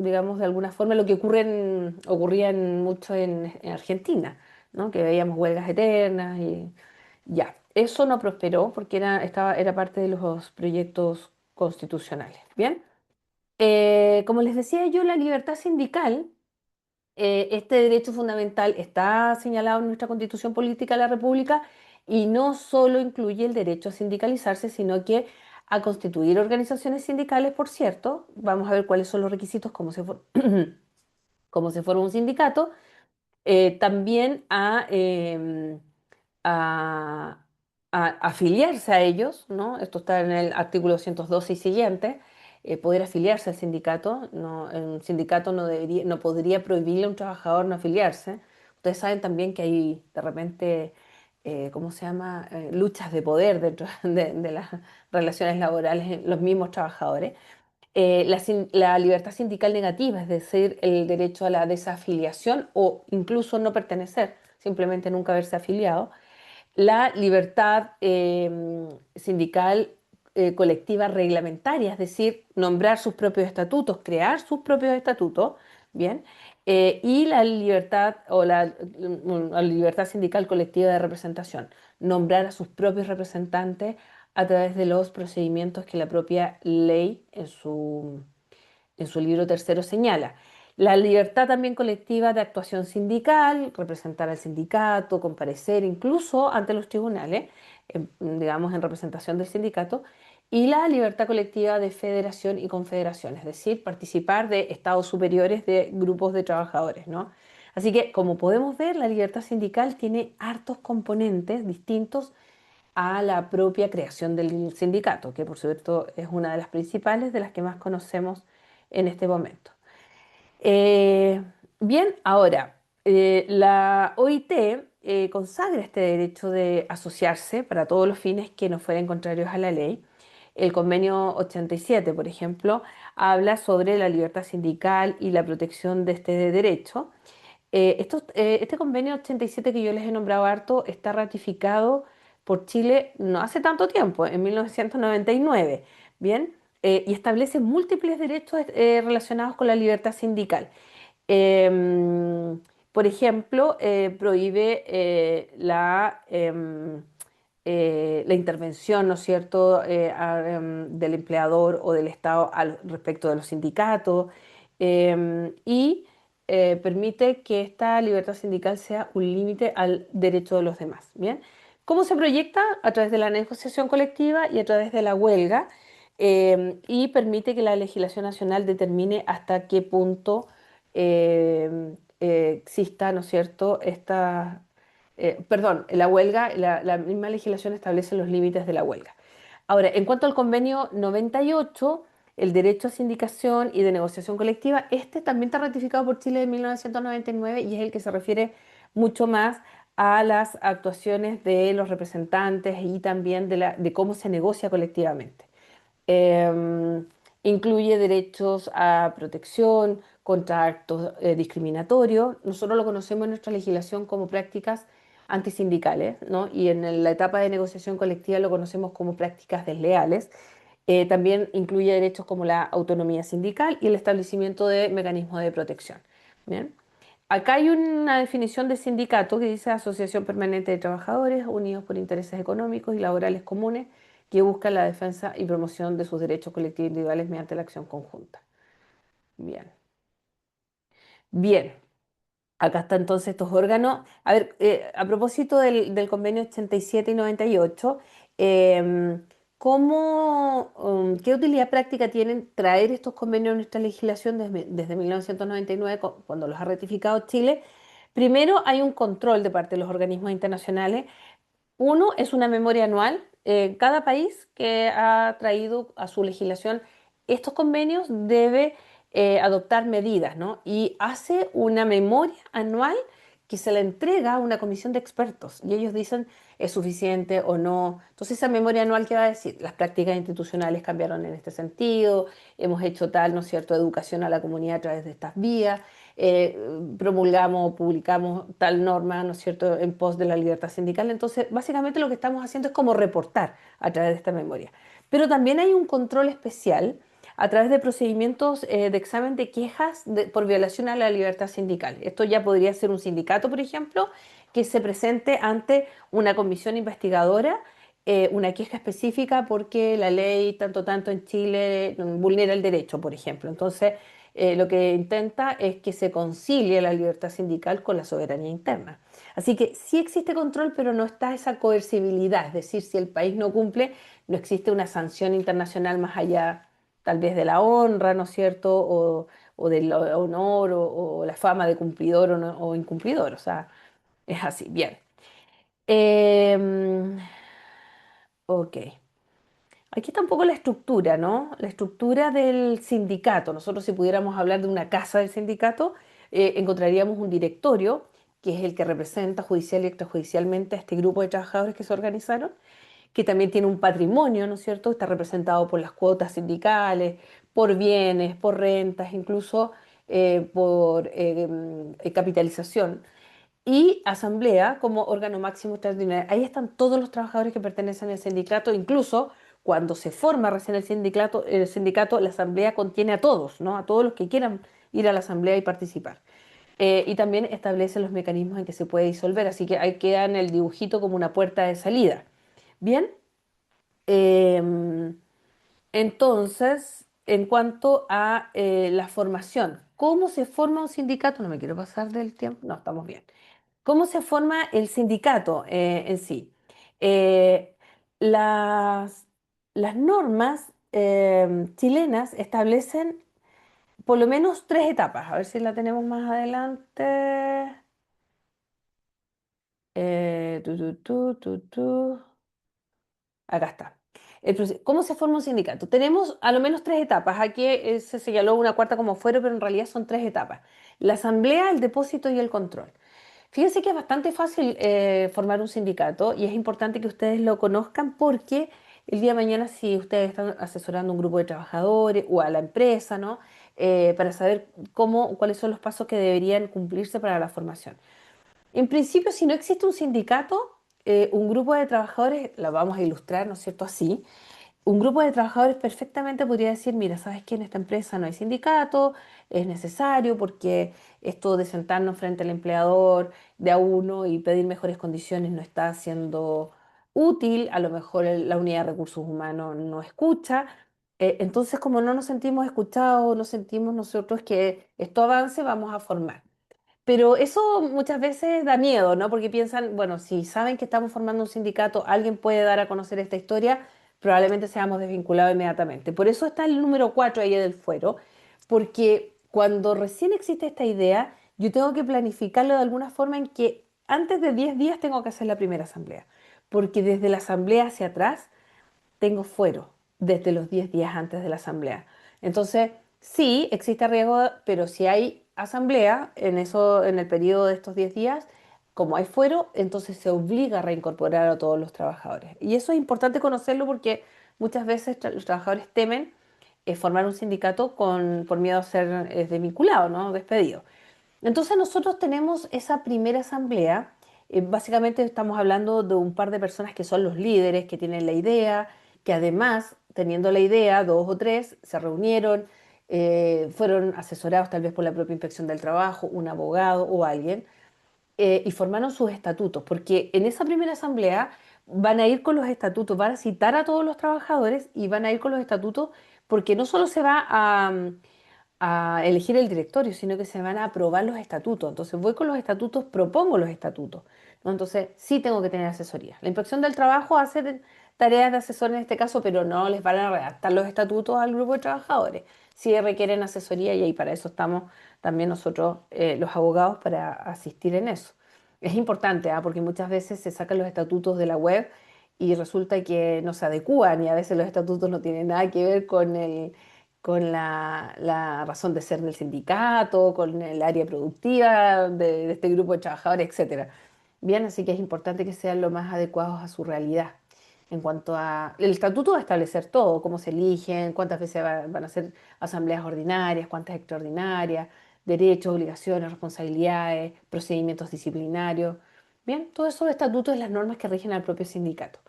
Speaker 1: digamos, de alguna forma lo que ocurría mucho en Argentina, ¿no? Que veíamos huelgas eternas y ya. Eso no prosperó porque era parte de los proyectos constitucionales. Bien. Como les decía yo, la libertad sindical, este derecho fundamental está señalado en nuestra Constitución Política de la República y no solo incluye el derecho a sindicalizarse, sino que a constituir organizaciones sindicales, por cierto. Vamos a ver cuáles son los requisitos, como se forma un sindicato. También a, afiliarse a ellos, ¿no? Esto está en el artículo 212 y siguiente, poder afiliarse al sindicato. No, un sindicato no podría prohibirle a un trabajador no afiliarse. Ustedes saben también que hay de repente, ¿cómo se llama? Luchas de poder dentro de las relaciones laborales en los mismos trabajadores. La libertad sindical negativa, es decir, el derecho a la desafiliación o incluso no pertenecer, simplemente nunca haberse afiliado. La libertad sindical colectiva reglamentaria, es decir, nombrar sus propios estatutos, crear sus propios estatutos, ¿bien? Y la libertad o la libertad sindical colectiva de representación, nombrar a sus propios representantes a través de los procedimientos que la propia ley en su libro tercero señala. La libertad también colectiva de actuación sindical, representar al sindicato, comparecer incluso ante los tribunales, digamos en representación del sindicato, y la libertad colectiva de federación y confederación, es decir, participar de estados superiores de grupos de trabajadores, ¿no? Así que, como podemos ver, la libertad sindical tiene hartos componentes distintos a la propia creación del sindicato, que por cierto es una de las principales, de las que más conocemos en este momento. Eh, Bien, ahora, la OIT consagra este derecho de asociarse para todos los fines que no fueran contrarios a la ley. El convenio 87, por ejemplo, habla sobre la libertad sindical y la protección de este derecho. Este convenio 87 que yo les he nombrado harto está ratificado por Chile no hace tanto tiempo, en 1999, ¿bien? Y establece múltiples derechos relacionados con la libertad sindical. Em, por ejemplo, prohíbe la intervención, ¿no es cierto?, del empleador o del Estado respecto de los sindicatos, y permite que esta libertad sindical sea un límite al derecho de los demás. ¿Bien? ¿Cómo se proyecta? A través de la negociación colectiva y a través de la huelga, y permite que la legislación nacional determine hasta qué punto exista, ¿no es cierto?, perdón, la huelga, la misma legislación establece los límites de la huelga. Ahora, en cuanto al convenio 98, el derecho a sindicación y de negociación colectiva, este también está ratificado por Chile en 1999 y es el que se refiere mucho más a las actuaciones de los representantes y también de cómo se negocia colectivamente. Em, Incluye derechos a protección contra actos discriminatorios. Nosotros lo conocemos en nuestra legislación como prácticas antisindicales, ¿no? Y en la etapa de negociación colectiva lo conocemos como prácticas desleales. También incluye derechos como la autonomía sindical y el establecimiento de mecanismos de protección. ¿Bien? Acá hay una definición de sindicato que dice Asociación Permanente de Trabajadores unidos por intereses económicos y laborales comunes que buscan la defensa y promoción de sus derechos colectivos e individuales mediante la acción conjunta. Bien. Bien. Acá están entonces estos órganos. A ver, a propósito del convenio 87 y 98, em, ¿qué utilidad práctica tienen traer estos convenios a nuestra legislación desde 1999, cuando los ha ratificado Chile? Primero, hay un control de parte de los organismos internacionales. Uno es una memoria anual. Cada país que ha traído a su legislación estos convenios debe adoptar medidas, ¿no? Y hace una memoria anual que se la entrega a una comisión de expertos y ellos dicen es suficiente o no. Entonces esa memoria anual, ¿qué va a decir? Las prácticas institucionales cambiaron en este sentido, hemos hecho tal, ¿no es cierto?, educación a la comunidad a través de estas vías, promulgamos, publicamos tal norma, ¿no es cierto?, en pos de la libertad sindical. Entonces, básicamente lo que estamos haciendo es como reportar a través de esta memoria. Pero también hay un control especial a través de procedimientos de examen de quejas por violación a la libertad sindical. Esto ya podría ser un sindicato, por ejemplo, que se presente ante una comisión investigadora una queja específica porque la ley tanto en Chile vulnera el derecho, por ejemplo. Entonces, lo que intenta es que se concilie la libertad sindical con la soberanía interna. Así que sí existe control, pero no está esa coercibilidad, es decir, si el país no cumple, no existe una sanción internacional más allá tal vez de la honra, ¿no es cierto? O del honor o la fama de cumplidor o incumplidor, o sea, es así, bien. Em, ok. Aquí está un poco la estructura, ¿no? La estructura del sindicato. Nosotros si pudiéramos hablar de una casa del sindicato, encontraríamos un directorio, que es el que representa judicial y extrajudicialmente a este grupo de trabajadores que se organizaron, que también tiene un patrimonio, ¿no es cierto? Está representado por las cuotas sindicales, por bienes, por rentas, incluso por capitalización y asamblea como órgano máximo extraordinario. Ahí están todos los trabajadores que pertenecen al sindicato, incluso cuando se forma recién el sindicato, la asamblea contiene a todos, ¿no? A todos los que quieran ir a la asamblea y participar. Y también establece los mecanismos en que se puede disolver, así que ahí queda en el dibujito como una puerta de salida. Bien, em, entonces, en cuanto a la formación, ¿cómo se forma un sindicato? No me quiero pasar del tiempo, no, estamos bien. ¿Cómo se forma el sindicato en sí? Eh, las, las normas chilenas establecen por lo menos tres etapas. A ver si la tenemos más adelante. Tu, tu, tu, tu, tu. Acá está. ¿Cómo se forma un sindicato? Tenemos a lo menos tres etapas. Aquí se señaló una cuarta como fuero, pero en realidad son tres etapas. La asamblea, el depósito y el control. Fíjense que es bastante fácil formar un sindicato y es importante que ustedes lo conozcan porque el día de mañana si ustedes están asesorando a un grupo de trabajadores o a la empresa, ¿no? Para saber cuáles son los pasos que deberían cumplirse para la formación. En principio, si no existe un sindicato, un grupo de trabajadores, la vamos a ilustrar, ¿no es cierto? Así, un grupo de trabajadores perfectamente podría decir, mira, ¿sabes qué? En esta empresa no hay sindicato, es necesario porque esto de sentarnos frente al empleador de a uno y pedir mejores condiciones no está siendo útil, a lo mejor la unidad de recursos humanos no escucha. Entonces, como no nos sentimos escuchados, no sentimos nosotros que esto avance, vamos a formar. Pero eso muchas veces da miedo, ¿no? Porque piensan, bueno, si saben que estamos formando un sindicato, alguien puede dar a conocer esta historia, probablemente seamos desvinculados inmediatamente. Por eso está el número 4 ahí del fuero, porque cuando recién existe esta idea, yo tengo que planificarlo de alguna forma en que antes de 10 días tengo que hacer la primera asamblea, porque desde la asamblea hacia atrás tengo fuero desde los 10 días antes de la asamblea. Entonces, sí, existe riesgo, pero si hay asamblea en el periodo de estos 10 días, como hay fuero, entonces se obliga a reincorporar a todos los trabajadores. Y eso es importante conocerlo porque muchas veces los trabajadores temen formar un sindicato por miedo a ser desvinculado, ¿no? Despedido. Entonces nosotros tenemos esa primera asamblea. Básicamente estamos hablando de un par de personas que son los líderes, que tienen la idea, que además, teniendo la idea, dos o tres se reunieron, fueron asesorados tal vez por la propia Inspección del Trabajo, un abogado o alguien, y formaron sus estatutos, porque en esa primera asamblea van a ir con los estatutos, van a citar a todos los trabajadores y van a ir con los estatutos, porque no solo se va a elegir el directorio, sino que se van a aprobar los estatutos. Entonces voy con los estatutos, propongo los estatutos, ¿no? Entonces sí tengo que tener asesoría. La Inspección del Trabajo hace tareas de asesor en este caso, pero no les van a redactar los estatutos al grupo de trabajadores. Sí requieren asesoría y ahí para eso estamos también nosotros, los abogados, para asistir en eso. Es importante, ¿ah? Porque muchas veces se sacan los estatutos de la web y resulta que no se adecúan y a veces los estatutos no tienen nada que ver con la razón de ser del sindicato, con el área productiva de este grupo de trabajadores, etcétera. Bien, así que es importante que sean lo más adecuados a su realidad. En cuanto a... El estatuto va a establecer todo, cómo se eligen, cuántas veces van a ser asambleas ordinarias, cuántas extraordinarias, derechos, obligaciones, responsabilidades, procedimientos disciplinarios. Bien, todos esos estatutos y las normas que rigen al propio sindicato.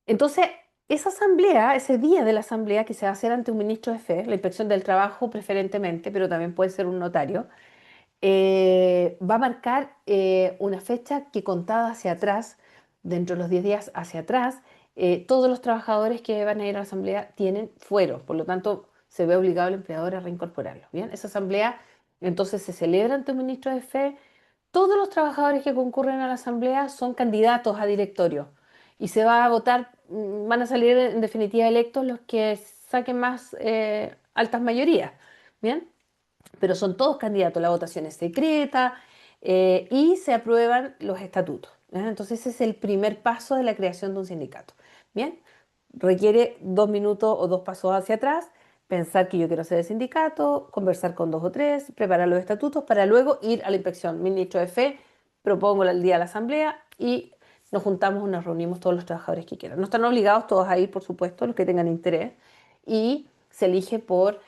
Speaker 1: Entonces, esa asamblea, ese día de la asamblea que se va a hacer ante un ministro de fe, la inspección del trabajo preferentemente, pero también puede ser un notario, va a marcar una fecha que contada hacia atrás, dentro de los 10 días hacia atrás, todos los trabajadores que van a ir a la asamblea tienen fuero, por lo tanto se ve obligado el empleador a reincorporarlos. Bien, esa asamblea entonces se celebra ante un ministro de fe. Todos los trabajadores que concurren a la asamblea son candidatos a directorio y se va a votar, van a salir en definitiva electos los que saquen más altas mayorías. Bien, pero son todos candidatos, la votación es secreta y se aprueban los estatutos. Entonces ese es el primer paso de la creación de un sindicato. Bien, requiere 2 minutos o 2 pasos hacia atrás, pensar que yo quiero hacer el sindicato, conversar con dos o tres, preparar los estatutos para luego ir a la inspección. Ministro de Fe, propongo el día a la asamblea y nos juntamos, nos reunimos todos los trabajadores que quieran. No están obligados todos a ir, por supuesto, los que tengan interés, y se elige por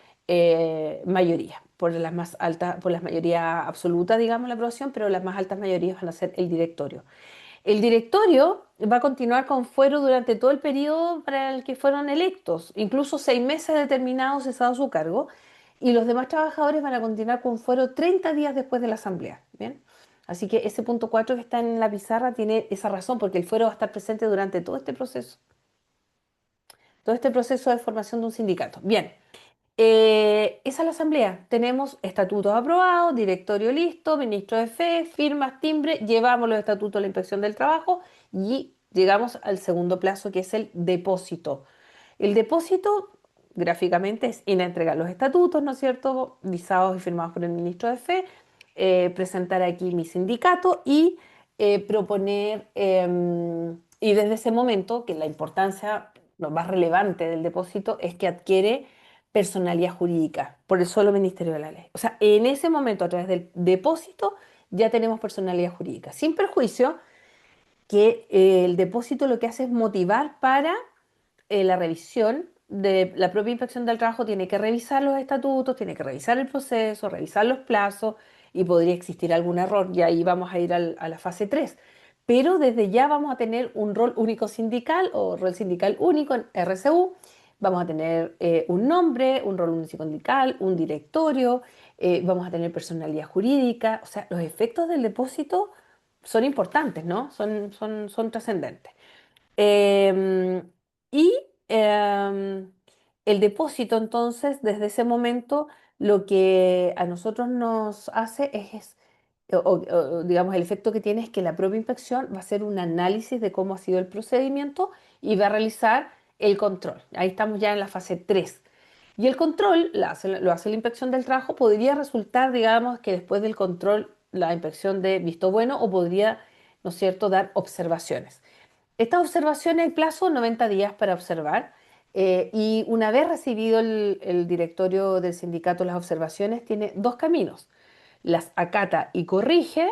Speaker 1: mayoría, por las más altas, por la mayoría absoluta, digamos, la aprobación, pero las más altas mayorías van a ser el directorio. El directorio va a continuar con fuero durante todo el periodo para el que fueron electos, incluso 6 meses determinados cesado su cargo, y los demás trabajadores van a continuar con fuero 30 días después de la asamblea. ¿Bien? Así que ese punto 4 que está en la pizarra tiene esa razón, porque el fuero va a estar presente durante todo este proceso de formación de un sindicato. Bien. Esa es la asamblea. Tenemos estatutos aprobados, directorio listo, ministro de fe, firmas, timbre, llevamos los estatutos a la inspección del trabajo y llegamos al segundo plazo que es el depósito. El depósito, gráficamente, es ir a entregar los estatutos, ¿no es cierto?, visados y firmados por el ministro de fe, presentar aquí mi sindicato y proponer Y desde ese momento, que la importancia, lo más relevante del depósito es que adquiere personalidad jurídica por el solo Ministerio de la Ley. O sea, en ese momento, a través del depósito, ya tenemos personalidad jurídica, sin perjuicio que el depósito lo que hace es motivar para la revisión de la propia inspección del trabajo, tiene que revisar los estatutos, tiene que revisar el proceso, revisar los plazos y podría existir algún error y ahí vamos a ir a la fase 3. Pero desde ya vamos a tener un rol único sindical o rol sindical único en RCU. Vamos a tener un nombre, un rol único sindical, un directorio, vamos a tener personalidad jurídica. O sea, los efectos del depósito son importantes, ¿no? Son trascendentes. Em, y el depósito, entonces, desde ese momento, lo que a nosotros nos hace digamos, el efecto que tiene es que la propia inspección va a hacer un análisis de cómo ha sido el procedimiento y va a realizar el control. Ahí estamos ya en la fase 3. Y el control lo hace la inspección del trabajo. Podría resultar, digamos, que después del control, la inspección de visto bueno o podría, ¿no es cierto?, dar observaciones. Estas observaciones hay plazo 90 días para observar y una vez recibido el directorio del sindicato las observaciones, tiene dos caminos. Las acata y corrige,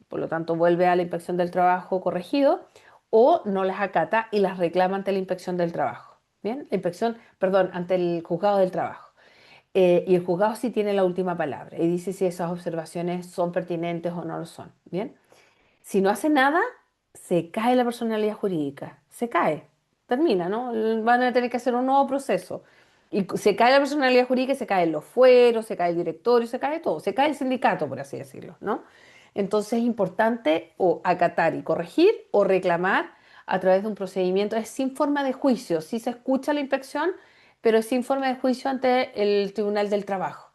Speaker 1: por lo tanto vuelve a la inspección del trabajo corregido, o no las acata y las reclama ante la inspección del trabajo. Bien, la inspección, perdón, ante el juzgado del trabajo. Y el juzgado sí tiene la última palabra y dice si esas observaciones son pertinentes o no lo son. Bien. Si no hace nada, se cae la personalidad jurídica, se cae, termina, ¿no? Van a tener que hacer un nuevo proceso. Y se cae la personalidad jurídica, y se caen los fueros, se cae el directorio, se cae todo, se cae el sindicato, por así decirlo, ¿no? Entonces es importante o acatar y corregir o reclamar a través de un procedimiento. Es sin forma de juicio, sí se escucha la inspección, pero es sin forma de juicio ante el Tribunal del Trabajo.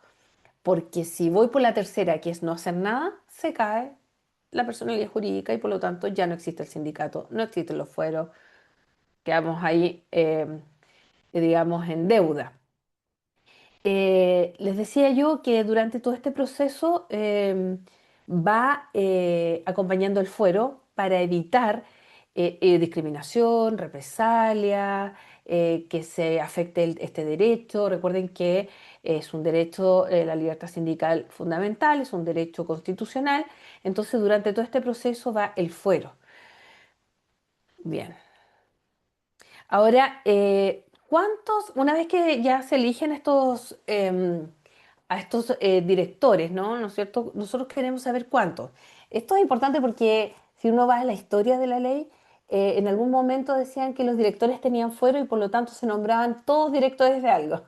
Speaker 1: Porque si voy por la tercera, que es no hacer nada, se cae la personalidad jurídica y por lo tanto ya no existe el sindicato, no existen los fueros, quedamos ahí, digamos, en deuda. Les decía yo que durante todo este proceso va acompañando el fuero para evitar discriminación, represalia, que se afecte este derecho. Recuerden que es un derecho, la libertad sindical fundamental, es un derecho constitucional. Entonces, durante todo este proceso va el fuero. Bien. Ahora, una vez que ya se eligen a estos directores, ¿no? ¿No es cierto? Nosotros queremos saber cuántos. Esto es importante porque si uno va a la historia de la ley, en algún momento decían que los directores tenían fuero y por lo tanto se nombraban todos directores de algo.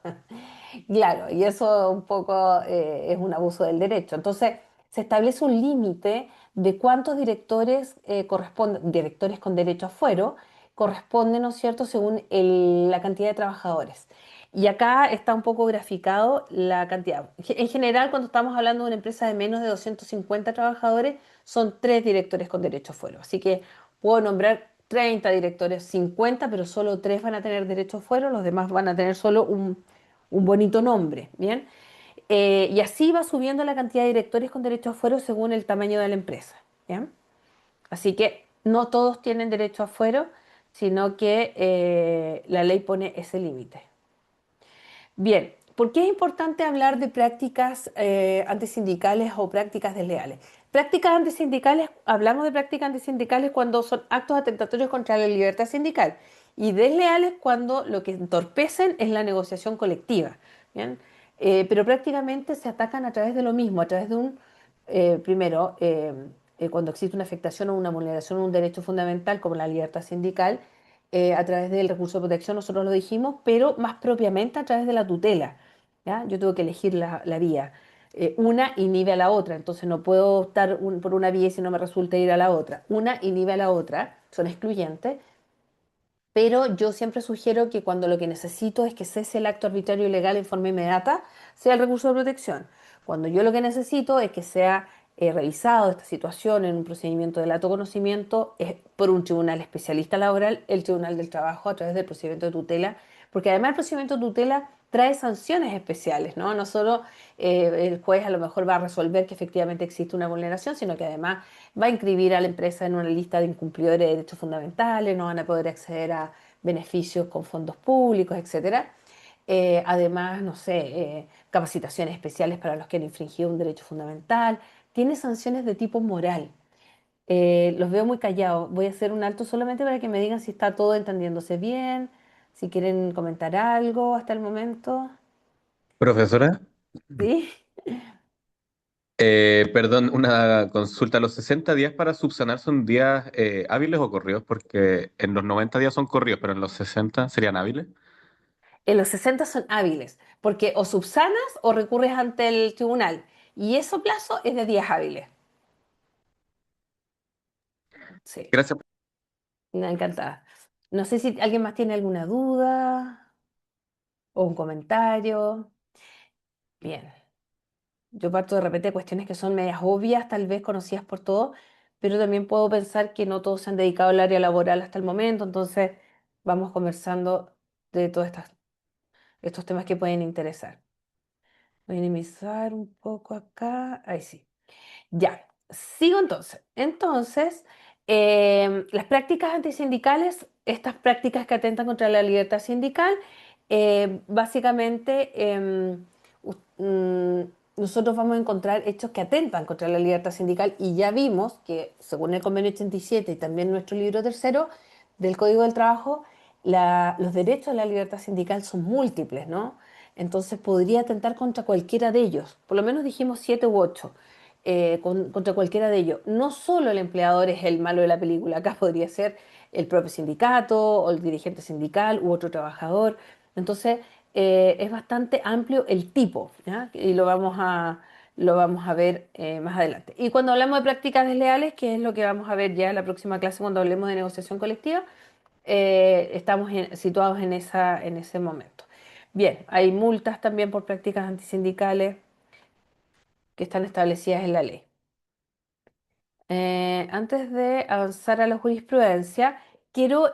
Speaker 1: Claro, y eso un poco es un abuso del derecho. Entonces, se establece un límite de cuántos directores corresponden, directores con derecho a fuero, corresponden, ¿no es cierto?, según la cantidad de trabajadores. Y acá está un poco graficado la cantidad. En general, cuando estamos hablando de una empresa de menos de 250 trabajadores, son tres directores con derecho a fuero. Así que puedo nombrar 30 directores, 50, pero solo tres van a tener derecho a fuero, los demás van a tener solo un bonito nombre, ¿bien? Y así va subiendo la cantidad de directores con derecho a fuero según el tamaño de la empresa, ¿bien? Así que no todos tienen derecho a fuero, sino que la ley pone ese límite. Bien, ¿por qué es importante hablar de prácticas antisindicales o prácticas desleales? Prácticas antisindicales, hablamos de prácticas antisindicales cuando son actos atentatorios contra la libertad sindical y desleales cuando lo que entorpecen es la negociación colectiva. ¿Bien? Pero prácticamente se atacan a través de lo mismo, a través de primero, cuando existe una afectación o una vulneración de un derecho fundamental como la libertad sindical, a través del recurso de protección, nosotros lo dijimos, pero más propiamente a través de la tutela. ¿Ya? Yo tengo que elegir la vía. Una inhibe a la otra, entonces no puedo optar por una vía y si no me resulta ir a la otra. Una inhibe a la otra, son excluyentes, pero yo siempre sugiero que cuando lo que necesito es que cese el acto arbitrario y ilegal en forma inmediata, sea el recurso de protección. Cuando yo lo que necesito es que sea revisado esta situación en un procedimiento de lato conocimiento por un tribunal especialista laboral, el Tribunal del Trabajo, a través del procedimiento de tutela, porque además el procedimiento de tutela trae sanciones especiales, ¿no? No solo el juez a lo mejor va a resolver que efectivamente existe una vulneración, sino que además va a inscribir a la empresa en una lista de incumplidores de derechos fundamentales, no van a poder acceder a beneficios con fondos públicos, etcétera. Además, no sé, capacitaciones especiales para los que han infringido un derecho fundamental. Tiene sanciones de tipo moral. Los veo muy callados. Voy a hacer un alto solamente para que me digan si está todo entendiéndose bien, si quieren comentar algo hasta el momento.
Speaker 2: Profesora,
Speaker 1: ¿Sí?
Speaker 2: perdón, una consulta. ¿Los 60 días para subsanar son días hábiles o corridos? Porque en los 90 días son corridos, pero en los 60 serían hábiles.
Speaker 1: En los 60 son hábiles, porque o subsanas o recurres ante el tribunal. Y ese plazo es de días hábiles. Sí,
Speaker 2: Gracias.
Speaker 1: encantada. No sé si alguien más tiene alguna duda o un comentario. Bien. Yo parto de repente de cuestiones que son medias obvias, tal vez conocidas por todos, pero también puedo pensar que no todos se han dedicado al área laboral hasta el momento, entonces vamos conversando de todos estos temas que pueden interesar. Voy a minimizar un poco acá. Ahí sí. Ya, sigo entonces. Entonces, las prácticas antisindicales, estas prácticas que atentan contra la libertad sindical, básicamente nosotros vamos a encontrar hechos que atentan contra la libertad sindical y ya vimos que, según el convenio 87 y también nuestro libro tercero del Código del Trabajo, los derechos de la libertad sindical son múltiples, ¿no? Entonces podría atentar contra cualquiera de ellos. Por lo menos dijimos siete u ocho contra cualquiera de ellos. No solo el empleador es el malo de la película, acá podría ser el propio sindicato o el dirigente sindical u otro trabajador. Entonces, es bastante amplio el tipo, ¿ya? Y lo vamos a ver más adelante. Y cuando hablamos de prácticas desleales, que es lo que vamos a ver ya en la próxima clase cuando hablemos de negociación colectiva, estamos situados en ese momento. Bien, hay multas también por prácticas antisindicales que están establecidas en la ley. Antes de avanzar a la jurisprudencia, quiero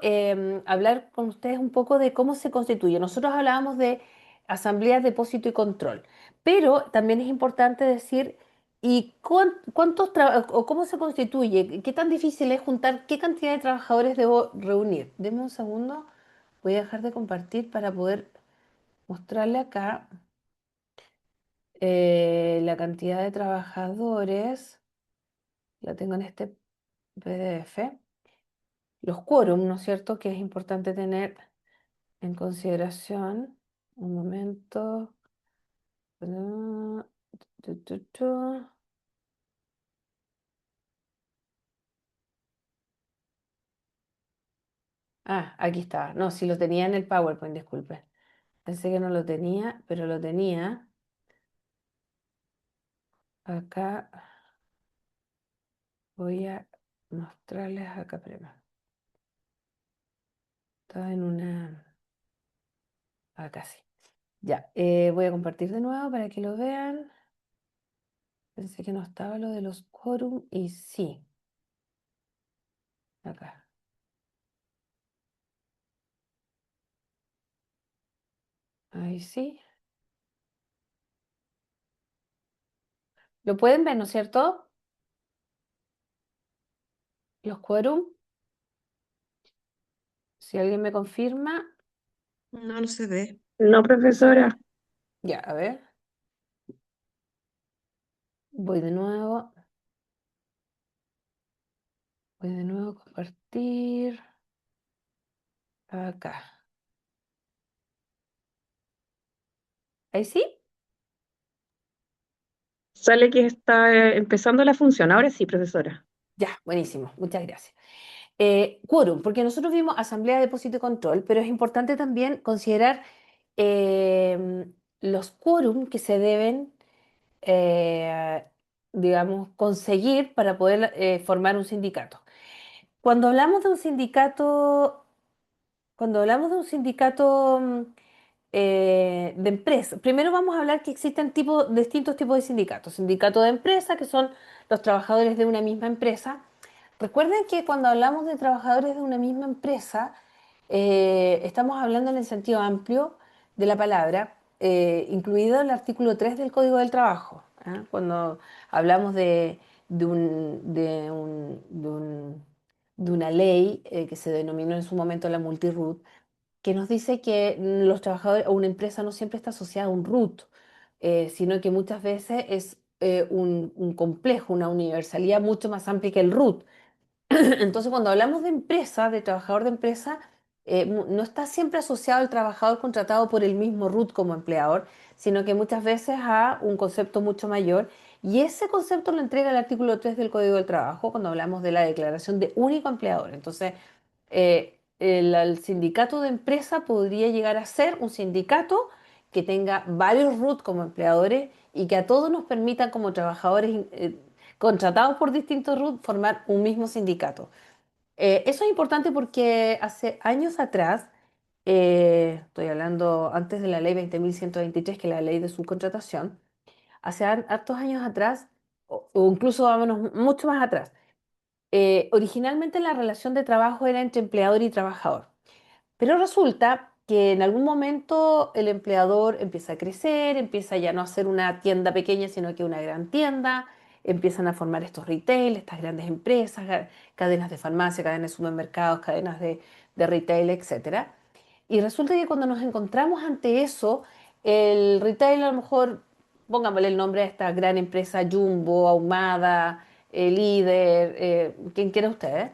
Speaker 1: hablar con ustedes un poco de cómo se constituye. Nosotros hablábamos de asambleas, depósito y control, pero también es importante decir o cómo se constituye, qué tan difícil es juntar, qué cantidad de trabajadores debo reunir. Deme un segundo, voy a dejar de compartir para poder mostrarle acá la cantidad de trabajadores. La tengo en este PDF. Los quórum, ¿no es cierto? Que es importante tener en consideración. Un momento. Ah, tu, tu, tu. Ah, aquí está. No, si lo tenía en el PowerPoint, disculpe. Pensé que no lo tenía, pero lo tenía acá. Voy a mostrarles acá primero. Estaba en una. Acá sí. Ya, voy a compartir de nuevo para que lo vean. Pensé que no estaba lo de los quórum y sí, acá. Ahí sí. ¿Lo pueden ver, no es cierto? Los quórum. Si alguien me confirma,
Speaker 3: No, no se ve.
Speaker 4: No, profesora.
Speaker 1: ya, a ver. Voy de nuevo. Voy de nuevo a compartir. Acá. ¿Ahí sí?
Speaker 4: Sale que está empezando la función. Ahora sí, profesora.
Speaker 1: Ya, buenísimo. Muchas gracias. Quórum, porque nosotros vimos asamblea, depósito y control, pero es importante también considerar los quórum que se deben, eh, digamos, conseguir para poder formar un sindicato. Cuando hablamos de un sindicato, cuando hablamos de un sindicato de empresa, primero vamos a hablar que existen distintos tipos de sindicatos. Sindicato de empresa, que son los trabajadores de una misma empresa. Recuerden que cuando hablamos de trabajadores de una misma empresa, estamos hablando en el sentido amplio de la palabra. incluido el artículo 3 del Código del Trabajo. ¿Ah? Cuando hablamos de una ley que se denominó en su momento la multi-RUT, que nos dice que los trabajadores o una empresa no siempre está asociada a un RUT, sino que muchas veces es un complejo, una universalidad mucho más amplia que el RUT. Entonces, cuando hablamos de empresa, de trabajador de empresa, no está siempre asociado al trabajador contratado por el mismo RUT como empleador, sino que muchas veces a un concepto mucho mayor. Y ese concepto lo entrega el artículo 3 del Código del Trabajo cuando hablamos de la declaración de único empleador. Entonces, el sindicato de empresa podría llegar a ser un sindicato que tenga varios RUT como empleadores y que a todos nos permita como trabajadores contratados por distintos RUT formar un mismo sindicato. Eso es importante porque hace años atrás, estoy hablando antes de la ley 20.123, que es la ley de subcontratación, hace hartos años atrás, o incluso vámonos mucho más atrás, originalmente la relación de trabajo era entre empleador y trabajador. Pero resulta que en algún momento el empleador empieza a crecer, empieza ya no a ser una tienda pequeña, sino que una gran tienda, empiezan a formar estos retail, estas grandes empresas, cadenas de farmacia, cadenas de supermercados, cadenas de retail, etcétera. Y resulta que cuando nos encontramos ante eso, el retail a lo mejor, pongámosle el nombre a esta gran empresa Jumbo, Ahumada, Líder, quien quiera usted,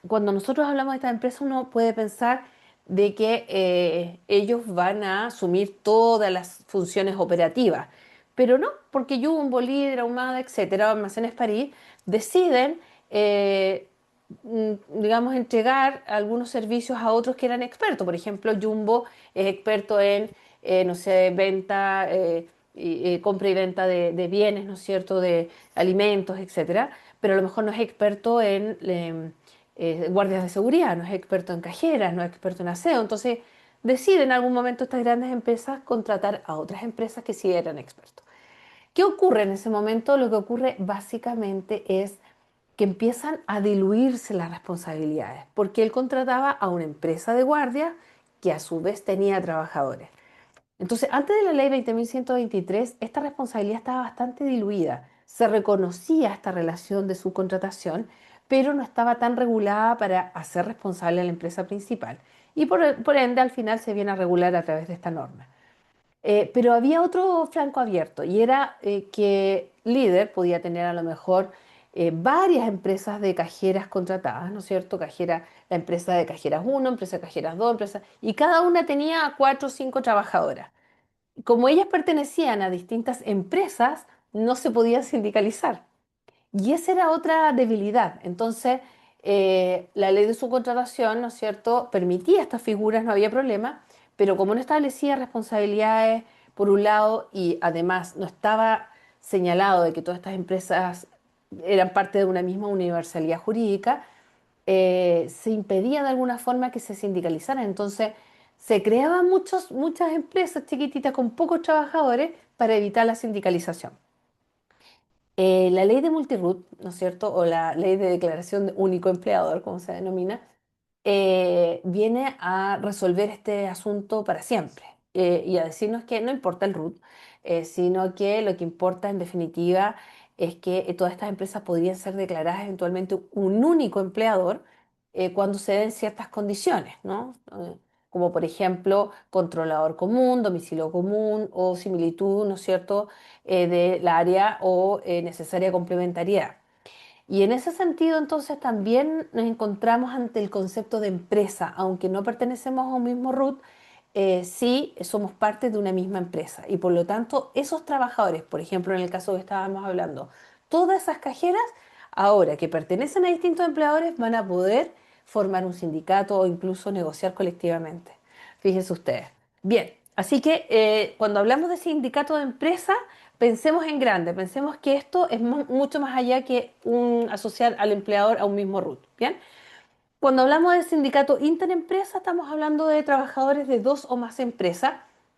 Speaker 1: cuando nosotros hablamos de esta empresa, uno puede pensar de que ellos van a asumir todas las funciones operativas, pero no, porque Jumbo, Líder, Ahumada, etcétera, Almacenes París, deciden, digamos, entregar algunos servicios a otros que eran expertos. Por ejemplo, Jumbo es experto en, no sé, venta, compra y venta de bienes, ¿no es cierto?, de alimentos, etcétera, pero a lo mejor no es experto en guardias de seguridad, no es experto en cajeras, no es experto en aseo. Entonces, deciden en algún momento estas grandes empresas contratar a otras empresas que sí eran expertos. ¿Qué ocurre en ese momento? Lo que ocurre básicamente es que empiezan a diluirse las responsabilidades, porque él contrataba a una empresa de guardia que a su vez tenía trabajadores. Entonces, antes de la ley 20.123, esta responsabilidad estaba bastante diluida. Se reconocía esta relación de subcontratación, pero no estaba tan regulada para hacer responsable a la empresa principal. Y por ende, al final se viene a regular a través de esta norma. Pero había otro flanco abierto y era que Líder podía tener a lo mejor varias empresas de cajeras contratadas, ¿no es cierto? La empresa de cajeras uno, empresa de cajeras 2, y cada una tenía 4 o 5 trabajadoras. Como ellas pertenecían a distintas empresas, no se podían sindicalizar. Y esa era otra debilidad. Entonces, la ley de subcontratación, ¿no es cierto?, permitía estas figuras, no había problema, pero como no establecía responsabilidades, por un lado, y además no estaba señalado de que todas estas empresas eran parte de una misma universalidad jurídica, se impedía de alguna forma que se sindicalizaran. Entonces, se creaban muchas empresas chiquititas con pocos trabajadores para evitar la sindicalización. La ley de multirut, ¿no es cierto? O la ley de declaración de único empleador, como se denomina, viene a resolver este asunto para siempre y a decirnos que no importa el RUT, sino que lo que importa en definitiva es que todas estas empresas podrían ser declaradas eventualmente un único empleador cuando se den ciertas condiciones, ¿no? Como por ejemplo controlador común, domicilio común o similitud, ¿no es cierto?, del área o necesaria complementariedad. Y en ese sentido, entonces, también nos encontramos ante el concepto de empresa, aunque no pertenecemos a un mismo RUT, sí somos parte de una misma empresa. Y por lo tanto, esos trabajadores, por ejemplo, en el caso que estábamos hablando, todas esas cajeras, ahora que pertenecen a distintos empleadores, van a poder formar un sindicato o incluso negociar colectivamente. Fíjense ustedes. Bien, así que cuando hablamos de sindicato de empresa, pensemos en grande, pensemos que esto es mucho más allá que asociar al empleador a un mismo RUT. Bien, cuando hablamos de sindicato interempresa, estamos hablando de trabajadores de dos o más empresas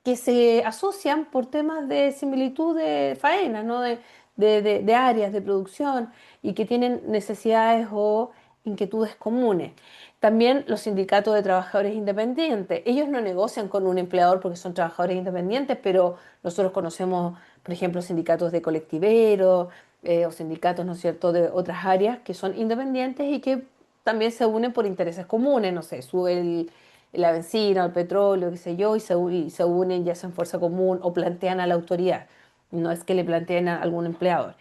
Speaker 1: que se asocian por temas de similitud de faena, ¿no? De áreas de producción y que tienen necesidades o inquietudes comunes. También los sindicatos de trabajadores independientes. Ellos no negocian con un empleador porque son trabajadores independientes, pero nosotros conocemos, por ejemplo, sindicatos de colectiveros o sindicatos, ¿no es cierto?, de otras áreas que son independientes y que también se unen por intereses comunes, no sé, sube la benzina o el petróleo, qué sé yo, y se unen ya sea en fuerza común o plantean a la autoridad. No es que le planteen a algún empleador.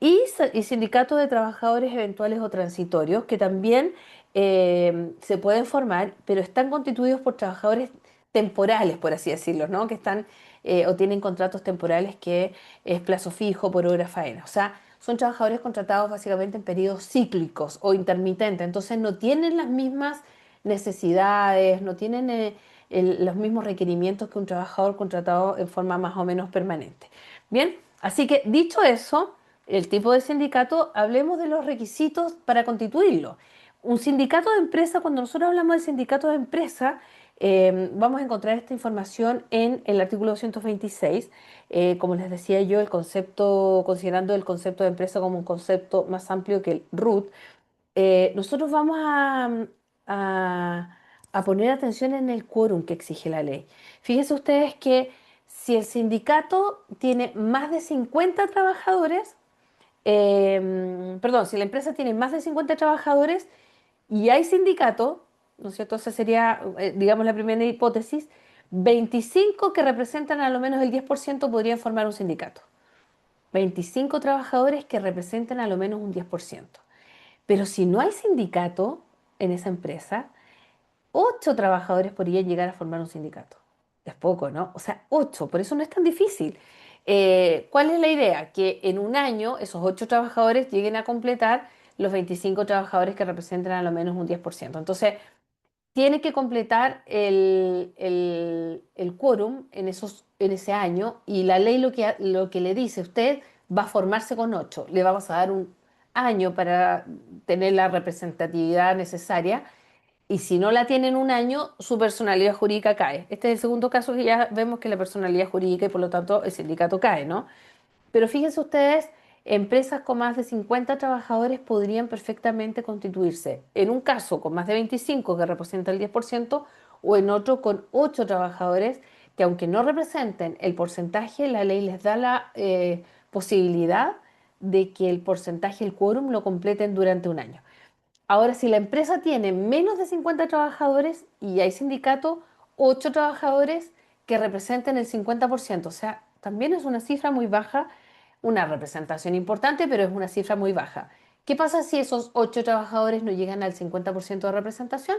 Speaker 1: Y sindicatos de trabajadores eventuales o transitorios que también se pueden formar, pero están constituidos por trabajadores temporales, por así decirlo, ¿no? Que están o tienen contratos temporales que es plazo fijo por hora faena. O sea, son trabajadores contratados básicamente en periodos cíclicos o intermitentes, entonces no tienen las mismas necesidades, no tienen los mismos requerimientos que un trabajador contratado en forma más o menos permanente. Bien, así que dicho eso, el tipo de sindicato, hablemos de los requisitos para constituirlo. Un sindicato de empresa, cuando nosotros hablamos de sindicato de empresa, vamos a encontrar esta información en el artículo 226. Como les decía yo, el concepto, considerando el concepto de empresa como un concepto más amplio que el RUT, nosotros vamos a- a poner atención en el quórum que exige la ley. Fíjense ustedes que si el sindicato tiene más de 50 trabajadores, perdón, si la empresa tiene más de 50 trabajadores y hay sindicato, ¿no es cierto? Esa sería, digamos, la primera hipótesis. 25 que representan a lo menos el 10% podrían formar un sindicato. 25 trabajadores que representan a lo menos un 10%. Pero si no hay sindicato en esa empresa, 8 trabajadores podrían llegar a formar un sindicato. Es poco, ¿no? O sea, 8, por eso no es tan difícil. ¿Cuál es la idea? Que en un año esos 8 trabajadores lleguen a completar los 25 trabajadores que representan a lo menos un 10%. Entonces, tiene que completar el quórum en ese año y la ley lo que le dice, usted va a formarse con 8, le vamos a dar un año para tener la representatividad necesaria y si no la tiene en un año, su personalidad jurídica cae. Este es el segundo caso que ya vemos que la personalidad jurídica y por lo tanto el sindicato cae, ¿no? Pero fíjense ustedes, empresas con más de 50 trabajadores podrían perfectamente constituirse. En un caso con más de 25, que representa el 10%, o en otro con 8 trabajadores, que aunque no representen el porcentaje, la ley les da la posibilidad de que el porcentaje, el quórum, lo completen durante un año. Ahora, si la empresa tiene menos de 50 trabajadores y hay sindicato, 8 trabajadores que representen el 50%, o sea, también es una cifra muy baja, una representación importante, pero es una cifra muy baja. ¿Qué pasa si esos 8 trabajadores no llegan al 50% de representación?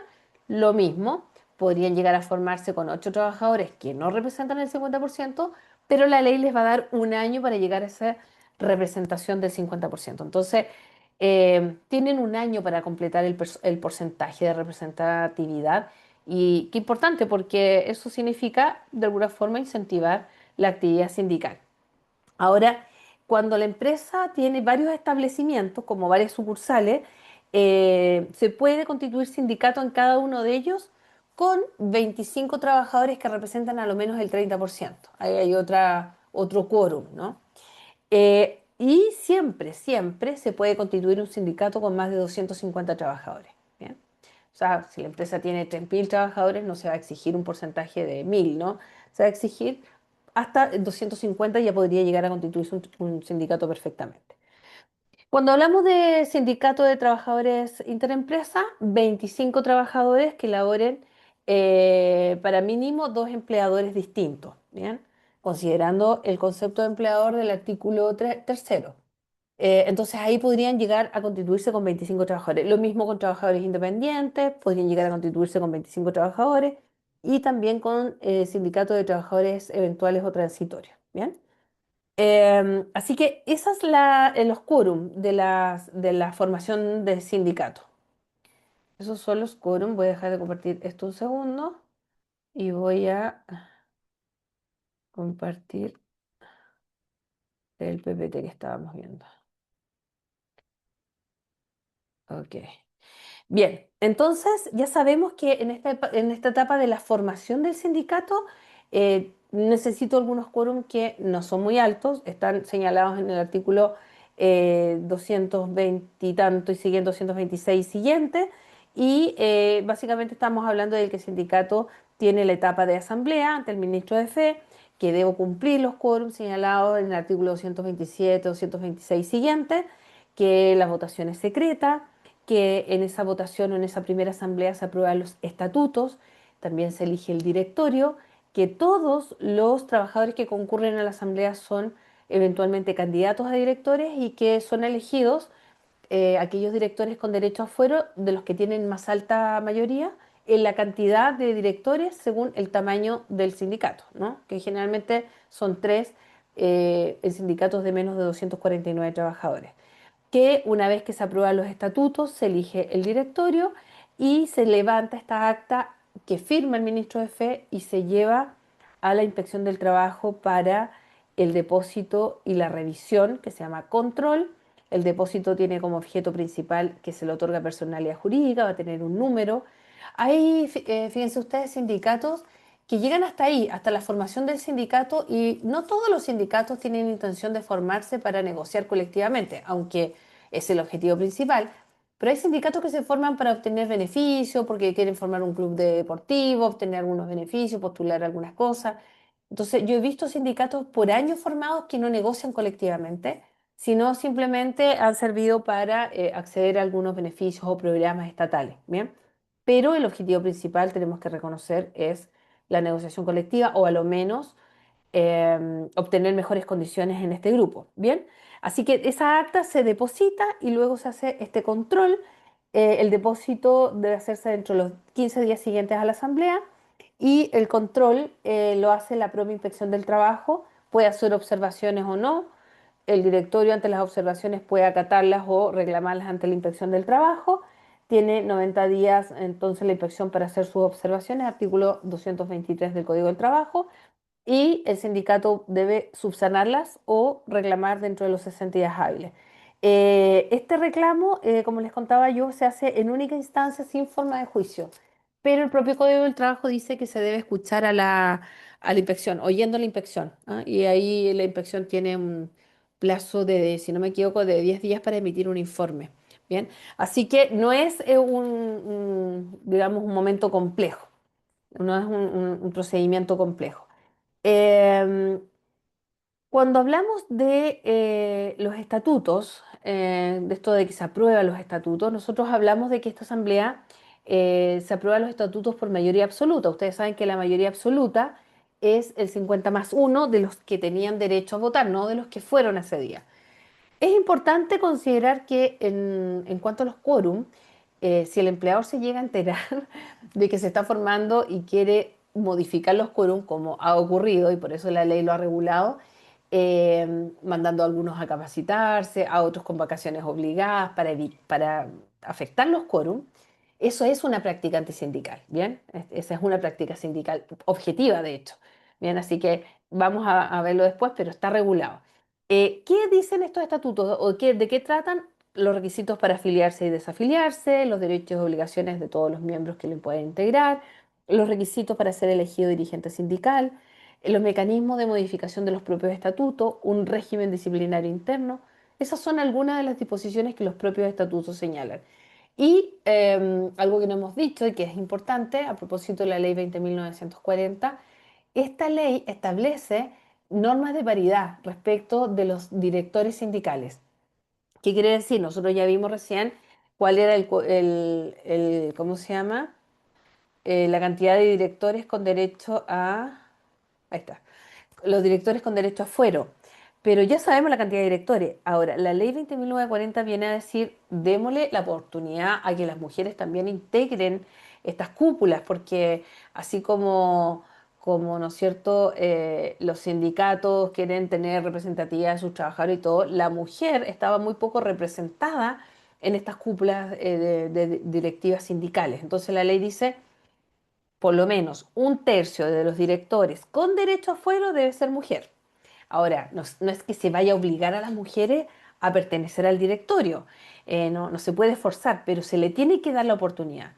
Speaker 1: Lo mismo, podrían llegar a formarse con 8 trabajadores que no representan el 50%, pero la ley les va a dar un año para llegar a esa representación del 50%. Entonces, tienen un año para completar el porcentaje de representatividad y qué importante porque eso significa de alguna forma incentivar la actividad sindical. Ahora, cuando la empresa tiene varios establecimientos, como varias sucursales, se puede constituir sindicato en cada uno de ellos con 25 trabajadores que representan a lo menos el 30%. Ahí hay otro quórum, ¿no? Y siempre, siempre se puede constituir un sindicato con más de 250 trabajadores. ¿Bien? O sea, si la empresa tiene 3.000 trabajadores, no se va a exigir un porcentaje de 1.000, ¿no? Se va a exigir hasta 250, ya podría llegar a constituirse un sindicato perfectamente. Cuando hablamos de sindicato de trabajadores interempresa, 25 trabajadores que laboren para mínimo dos empleadores distintos, ¿bien? Considerando el concepto de empleador del artículo tercero. Entonces ahí podrían llegar a constituirse con 25 trabajadores. Lo mismo con trabajadores independientes, podrían llegar a constituirse con 25 trabajadores y también con sindicatos de trabajadores eventuales o transitorios, ¿bien? Así que esa es los quórum de la formación del sindicato. Esos son los quórum. Voy a dejar de compartir esto un segundo y voy a compartir el PPT que estábamos viendo. Ok. Bien, entonces ya sabemos que en esta etapa de la formación del sindicato necesito algunos quórum que no son muy altos, están señalados en el artículo 220 y tanto y siguiente, 226 siguiente, Y básicamente estamos hablando de que el sindicato tiene la etapa de asamblea ante el ministro de Fe, que debo cumplir los quórums señalados en el artículo 227, 226 siguientes, que la votación es secreta, que en esa votación o en esa primera asamblea se aprueban los estatutos, también se elige el directorio, que todos los trabajadores que concurren a la asamblea son eventualmente candidatos a directores y que son elegidos aquellos directores con derecho a fuero de los que tienen más alta mayoría en la cantidad de directores según el tamaño del sindicato, ¿no? Que generalmente son tres en sindicatos de menos de 249 trabajadores. Que una vez que se aprueban los estatutos, se elige el directorio y se levanta esta acta que firma el ministro de Fe y se lleva a la inspección del trabajo para el depósito y la revisión, que se llama control. El depósito tiene como objeto principal que se le otorga personalidad jurídica, va a tener un número. Hay, fíjense ustedes, sindicatos que llegan hasta ahí, hasta la formación del sindicato, y no todos los sindicatos tienen intención de formarse para negociar colectivamente, aunque es el objetivo principal. Pero hay sindicatos que se forman para obtener beneficios, porque quieren formar un club deportivo, obtener algunos beneficios, postular algunas cosas. Entonces, yo he visto sindicatos por años formados que no negocian colectivamente, sino simplemente han servido para acceder a algunos beneficios o programas estatales, ¿bien? Pero el objetivo principal, tenemos que reconocer, es la negociación colectiva o a lo menos obtener mejores condiciones en este grupo, ¿bien? Así que esa acta se deposita y luego se hace este control. El depósito debe hacerse dentro de los 15 días siguientes a la asamblea y el control lo hace la propia inspección del trabajo, puede hacer observaciones o no. El directorio ante las observaciones puede acatarlas o reclamarlas ante la inspección del trabajo. Tiene 90 días entonces la inspección para hacer sus observaciones, artículo 223 del Código del Trabajo, y el sindicato debe subsanarlas o reclamar dentro de los 60 días hábiles. Este reclamo, como les contaba yo, se hace en única instancia sin forma de juicio, pero el propio Código del Trabajo dice que se debe escuchar a la inspección, oyendo la inspección, ¿ah? Y ahí la inspección tiene un plazo de, si no me equivoco, de 10 días para emitir un informe. Bien, así que no es digamos, un momento complejo, no es un procedimiento complejo. Em, Cuando hablamos de los estatutos, de esto de que se aprueban los estatutos, nosotros hablamos de que esta asamblea se aprueba los estatutos por mayoría absoluta. Ustedes saben que la mayoría absoluta es el 50+1 de los que tenían derecho a votar, no de los que fueron ese día. Es importante considerar que en cuanto a los quórum, si el empleador se llega a enterar de que se está formando y quiere modificar los quórum, como ha ocurrido, y por eso la ley lo ha regulado, mandando a algunos a capacitarse, a otros con vacaciones obligadas para afectar los quórum, eso es una práctica antisindical, ¿bien? Esa es una práctica sindical objetiva, de hecho, ¿bien? Así que vamos a verlo después, pero está regulado. ¿Qué dicen estos estatutos o de qué tratan? Los requisitos para afiliarse y desafiliarse, los derechos y obligaciones de todos los miembros que lo pueden integrar, los requisitos para ser elegido dirigente sindical, los mecanismos de modificación de los propios estatutos, un régimen disciplinario interno. Esas son algunas de las disposiciones que los propios estatutos señalan. Y algo que no hemos dicho y que es importante a propósito de la ley 20.940, esta ley establece normas de paridad respecto de los directores sindicales. ¿Qué quiere decir? Nosotros ya vimos recién cuál era ¿cómo se llama? La cantidad de directores con derecho a... Ahí está, los directores con derecho a fuero. Pero ya sabemos la cantidad de directores. Ahora, la ley 20.940 viene a decir, démosle la oportunidad a que las mujeres también integren estas cúpulas, porque así ¿no es cierto?, los sindicatos quieren tener representatividad de sus trabajadores y todo, la mujer estaba muy poco representada en estas cúpulas de directivas sindicales. Entonces la ley dice por lo menos un tercio de los directores con derecho a fuero debe ser mujer. Ahora, no es que se vaya a obligar a las mujeres a pertenecer al directorio, no se puede forzar, pero se le tiene que dar la oportunidad.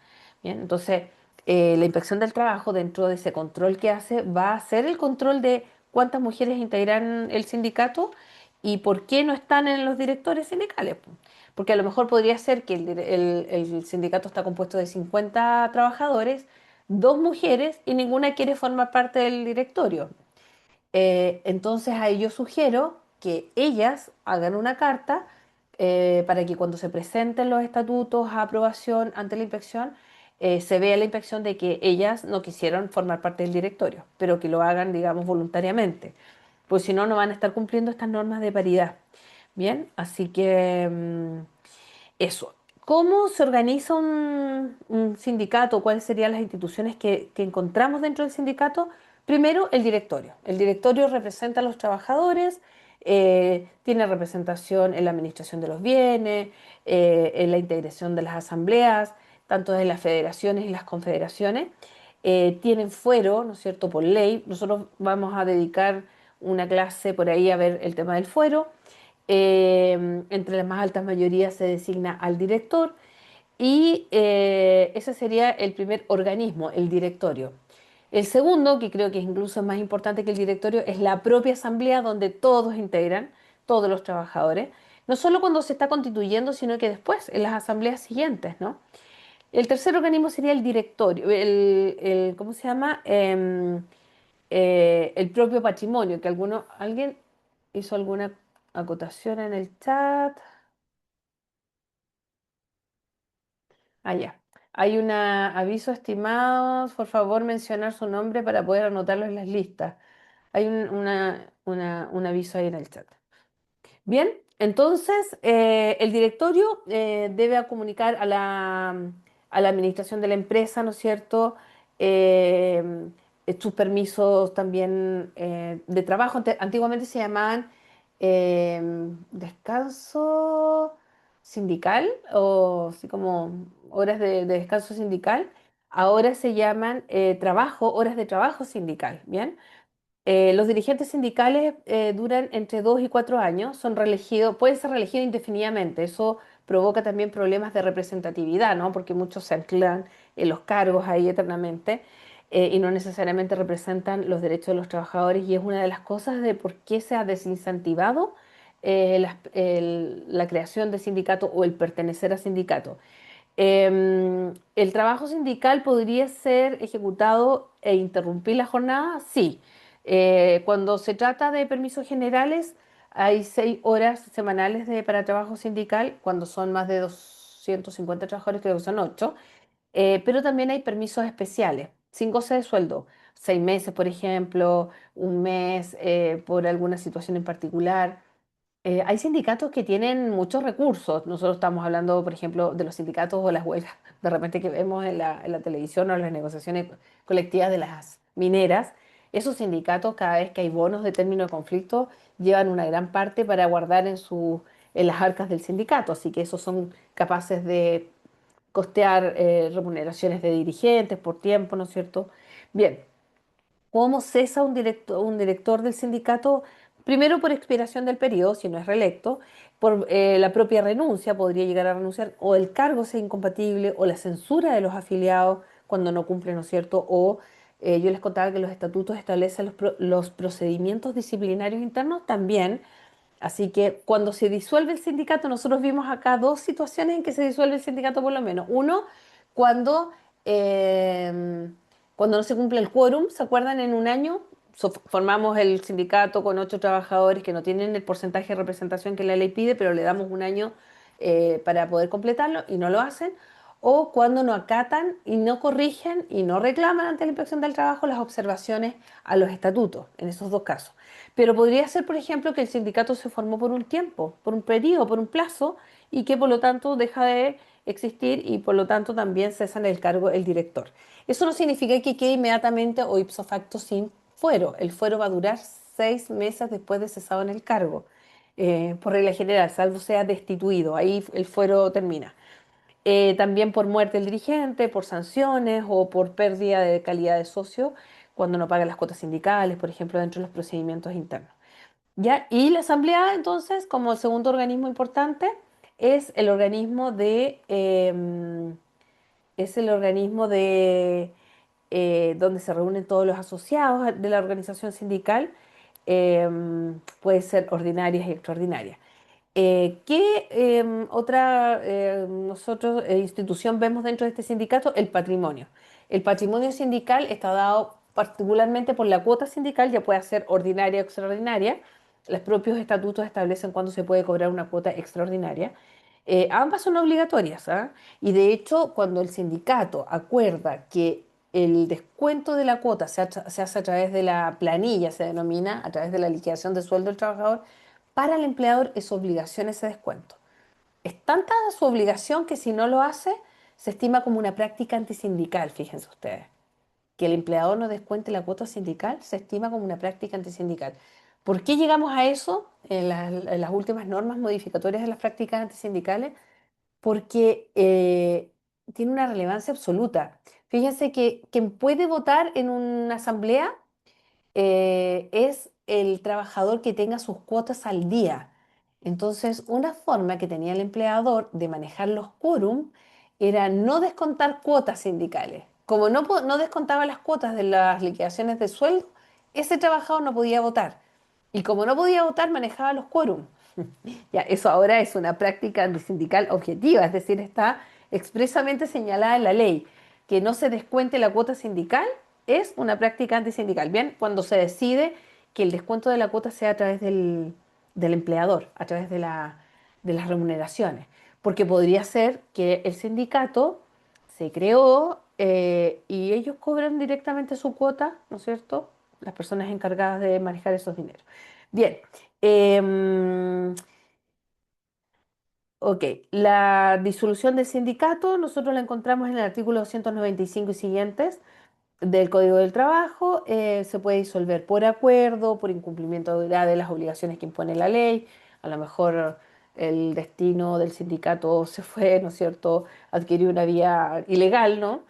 Speaker 1: Bien, entonces, la inspección del trabajo, dentro de ese control que hace, va a hacer el control de cuántas mujeres integran el sindicato y por qué no están en los directores sindicales. porque a lo mejor podría ser que el sindicato está compuesto de 50 trabajadores, dos mujeres y ninguna quiere formar parte del directorio. Entonces ahí yo sugiero que ellas hagan una carta para que cuando se presenten los estatutos a aprobación ante la inspección, se vea la inspección de que ellas no quisieron formar parte del directorio, pero que lo hagan, digamos, voluntariamente, pues si no, no van a estar cumpliendo estas normas de paridad. Bien, así que eso. ¿Cómo se organiza un sindicato? ¿Cuáles serían las instituciones que encontramos dentro del sindicato? Primero, el directorio. El directorio representa a los trabajadores, tiene representación en la administración de los bienes, en la integración de las asambleas, tanto de las federaciones y las confederaciones. Tienen fuero, ¿no es cierto?, por ley. Nosotros vamos a dedicar una clase por ahí a ver el tema del fuero. Entre las más altas mayorías se designa al director y ese sería el primer organismo, el directorio. El segundo, que creo que es incluso más importante que el directorio, es la propia asamblea donde todos integran, todos los trabajadores, no solo cuando se está constituyendo, sino que después, en las asambleas siguientes, ¿no? El tercer organismo sería el directorio, ¿cómo se llama? El propio patrimonio, que alguien hizo alguna acotación en el chat. Ah, ya. Hay un aviso, estimados, por favor mencionar su nombre para poder anotarlo en las listas. Hay un aviso ahí en el chat. Bien, entonces el directorio debe comunicar a la administración de la empresa, ¿no es cierto? Eh, sus permisos también de trabajo. Antiguamente se llamaban eh, descanso sindical o así como horas de descanso sindical. Ahora se llaman horas de trabajo sindical, ¿bien? Los dirigentes sindicales duran entre 2 y 4 años, son reelegidos, pueden ser reelegidos indefinidamente. Eso provoca también problemas de representatividad, ¿no? Porque muchos se anclan en los cargos ahí eternamente y no necesariamente representan los derechos de los trabajadores. Y es una de las cosas de por qué se ha desincentivado la creación de sindicatos o el pertenecer a sindicatos. ¿El trabajo sindical podría ser ejecutado e interrumpir la jornada? Sí. Cuando se trata de permisos generales, hay 6 horas semanales para trabajo sindical. Cuando son más de 250 trabajadores, creo que son 8. Pero también hay permisos especiales, sin goce de sueldo. 6 meses, por ejemplo, un mes por alguna situación en particular. Hay sindicatos que tienen muchos recursos. Nosotros estamos hablando, por ejemplo, de los sindicatos o las huelgas de repente que vemos en la televisión o en las negociaciones colectivas de las mineras. Esos sindicatos, cada vez que hay bonos de término de conflicto, llevan una gran parte para guardar en las arcas del sindicato. Así que esos son capaces de costear remuneraciones de dirigentes por tiempo, ¿no es cierto? Bien, ¿cómo cesa un director del sindicato? Primero por expiración del periodo, si no es reelecto, por la propia renuncia, podría llegar a renunciar, o el cargo sea incompatible, o la censura de los afiliados cuando no cumplen, ¿no es cierto? O yo les contaba que los estatutos establecen los procedimientos disciplinarios internos también. Así que cuando se disuelve el sindicato, nosotros vimos acá dos situaciones en que se disuelve el sindicato por lo menos. Uno, cuando, eh, cuando no se cumple el quórum, ¿se acuerdan? En un año formamos el sindicato con 8 trabajadores que no tienen el porcentaje de representación que la ley pide, pero le damos un año para poder completarlo y no lo hacen. O cuando no acatan y no corrigen y no reclaman ante la inspección del trabajo las observaciones a los estatutos, en esos dos casos. Pero podría ser, por ejemplo, que el sindicato se formó por un tiempo, por un periodo, por un plazo, y que por lo tanto deja de existir y por lo tanto también cesa en el cargo el director. Eso no significa que quede inmediatamente o ipso facto sin fuero. El fuero va a durar 6 meses después de cesado en el cargo, por regla general, salvo sea destituido. Ahí el fuero termina. También por muerte del dirigente, por sanciones o por pérdida de calidad de socio cuando no paga las cuotas sindicales, por ejemplo, dentro de los procedimientos internos. ¿Ya? Y la asamblea, entonces, como segundo organismo importante, es el organismo donde se reúnen todos los asociados de la organización sindical, puede ser ordinarias y extraordinarias. ¿Qué otra nosotros, institución vemos dentro de este sindicato? El patrimonio. El patrimonio sindical está dado particularmente por la cuota sindical, ya puede ser ordinaria o extraordinaria. Los propios estatutos establecen cuándo se puede cobrar una cuota extraordinaria. Ambas son obligatorias, ¿ah? Y de hecho, cuando el sindicato acuerda que el descuento de la cuota se hace a través de la planilla, se denomina, a través de la liquidación de sueldo del trabajador, para el empleador es obligación ese descuento. Es tanta su obligación que si no lo hace, se estima como una práctica antisindical, fíjense ustedes. Que el empleador no descuente la cuota sindical se estima como una práctica antisindical. ¿Por qué llegamos a eso en las últimas normas modificatorias de las prácticas antisindicales? Porque tiene una relevancia absoluta. Fíjense que quien puede votar en una asamblea es el trabajador que tenga sus cuotas al día. Entonces, una forma que tenía el empleador de manejar los quórum era no descontar cuotas sindicales. Como no descontaba las cuotas de las liquidaciones de sueldo, ese trabajador no podía votar. Y como no podía votar, manejaba los quórum. Ya, eso ahora es una práctica antisindical objetiva, es decir, está expresamente señalada en la ley. Que no se descuente la cuota sindical es una práctica antisindical. Bien, cuando se decide que el descuento de la cuota sea a través del empleador, a través de las remuneraciones. Porque podría ser que el sindicato se creó y ellos cobran directamente su cuota, ¿no es cierto? Las personas encargadas de manejar esos dineros. Bien. em, Ok, la disolución del sindicato nosotros la encontramos en el artículo 295 y siguientes del Código del Trabajo. Se puede disolver por acuerdo, por incumplimiento de las obligaciones que impone la ley. A lo mejor el destino del sindicato se fue, ¿no es cierto?, adquirió una vía ilegal, ¿no?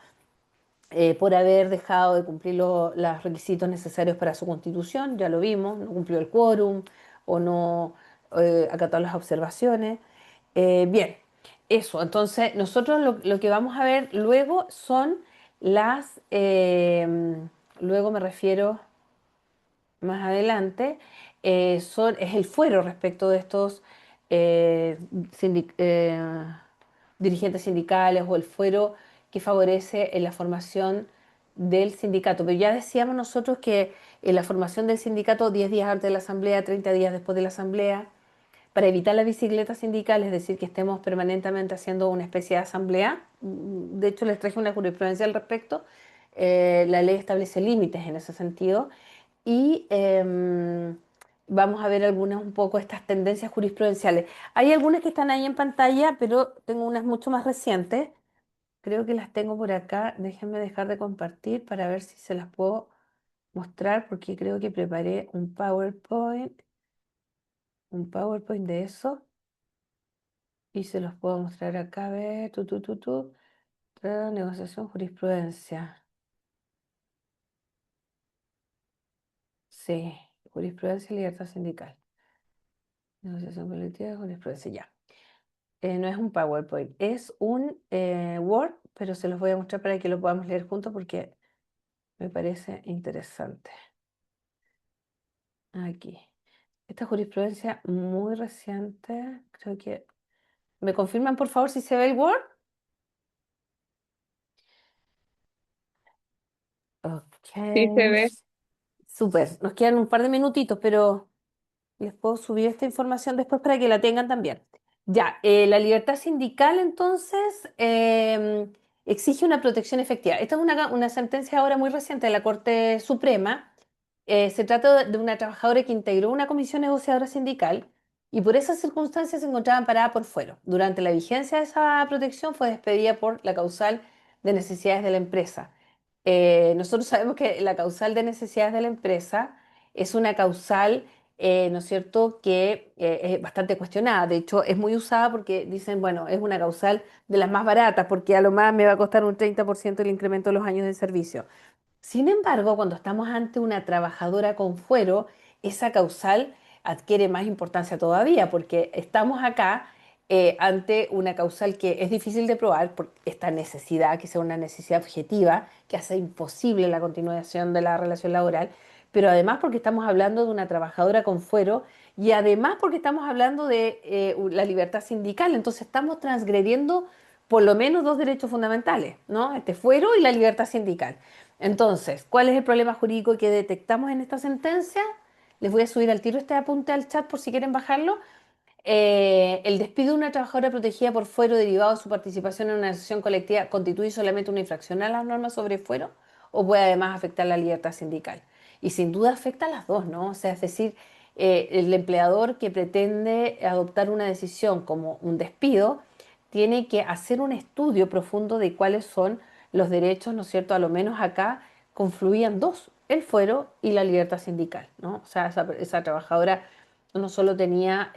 Speaker 1: Por haber dejado de cumplir los requisitos necesarios para su constitución, ya lo vimos, no cumplió el quórum o no acató las observaciones. Bien, eso, entonces nosotros lo que vamos a ver luego son luego me refiero más adelante, es el fuero respecto de estos eh, sindi- eh, dirigentes sindicales o el fuero que favorece en la formación del sindicato. Pero ya decíamos nosotros que en la formación del sindicato 10 días antes de la asamblea, 30 días después de la asamblea, para evitar la bicicleta sindical, es decir, que estemos permanentemente haciendo una especie de asamblea. De hecho, les traje una jurisprudencia al respecto. La ley establece límites en ese sentido y vamos a ver algunas un poco estas tendencias jurisprudenciales. Hay algunas que están ahí en pantalla, pero tengo unas mucho más recientes. Creo que las tengo por acá. Déjenme dejar de compartir para ver si se las puedo mostrar, porque creo que preparé un PowerPoint de eso y se los puedo mostrar acá. A ver, negociación, jurisprudencia. Sí, jurisprudencia y libertad sindical. Negociación colectiva, jurisprudencia, ya. No es un PowerPoint, es un Word, pero se los voy a mostrar para que lo podamos leer juntos porque me parece interesante. Aquí. Esta jurisprudencia muy reciente, creo que... ¿Me confirman por favor si se ve el Word? Ok,
Speaker 4: Sí, se ve.
Speaker 1: súper. Nos quedan un par de minutitos, pero les puedo subir esta información después para que la tengan también. Ya, la libertad sindical entonces exige una protección efectiva. Esta es una sentencia ahora muy reciente de la Corte Suprema. Se trata de una trabajadora que integró una comisión negociadora sindical y por esas circunstancias se encontraba amparada por fuero. Durante la vigencia de esa protección fue despedida por la causal de necesidades de la empresa. Nosotros sabemos que la causal de necesidades de la empresa es una causal, ¿no es cierto?, que es bastante cuestionada. De hecho, es muy usada porque dicen, bueno, es una causal de las más baratas porque a lo más me va a costar un 30% el incremento de los años de servicio. Sin embargo, cuando estamos ante una trabajadora con fuero, esa causal adquiere más importancia todavía, porque estamos acá ante una causal que es difícil de probar por esta necesidad, que sea una necesidad objetiva, que hace imposible la continuación de la relación laboral, pero además porque estamos hablando de una trabajadora con fuero y además porque estamos hablando de la libertad sindical, entonces estamos transgrediendo por lo menos dos derechos fundamentales, ¿no? Este fuero y la libertad sindical. Entonces, ¿cuál es el problema jurídico que detectamos en esta sentencia? Les voy a subir al tiro este apunte al chat por si quieren bajarlo. El despido de una trabajadora protegida por fuero derivado de su participación en una sesión colectiva constituye solamente una infracción a las normas sobre fuero o puede además afectar la libertad sindical. Y sin duda afecta a las dos, ¿no? O sea, es decir, el empleador que pretende adoptar una decisión como un despido tiene que hacer un estudio profundo de cuáles son los derechos, ¿no es cierto? A lo menos acá confluían dos, el fuero y la libertad sindical, ¿no? O sea, esa trabajadora no solo tenía,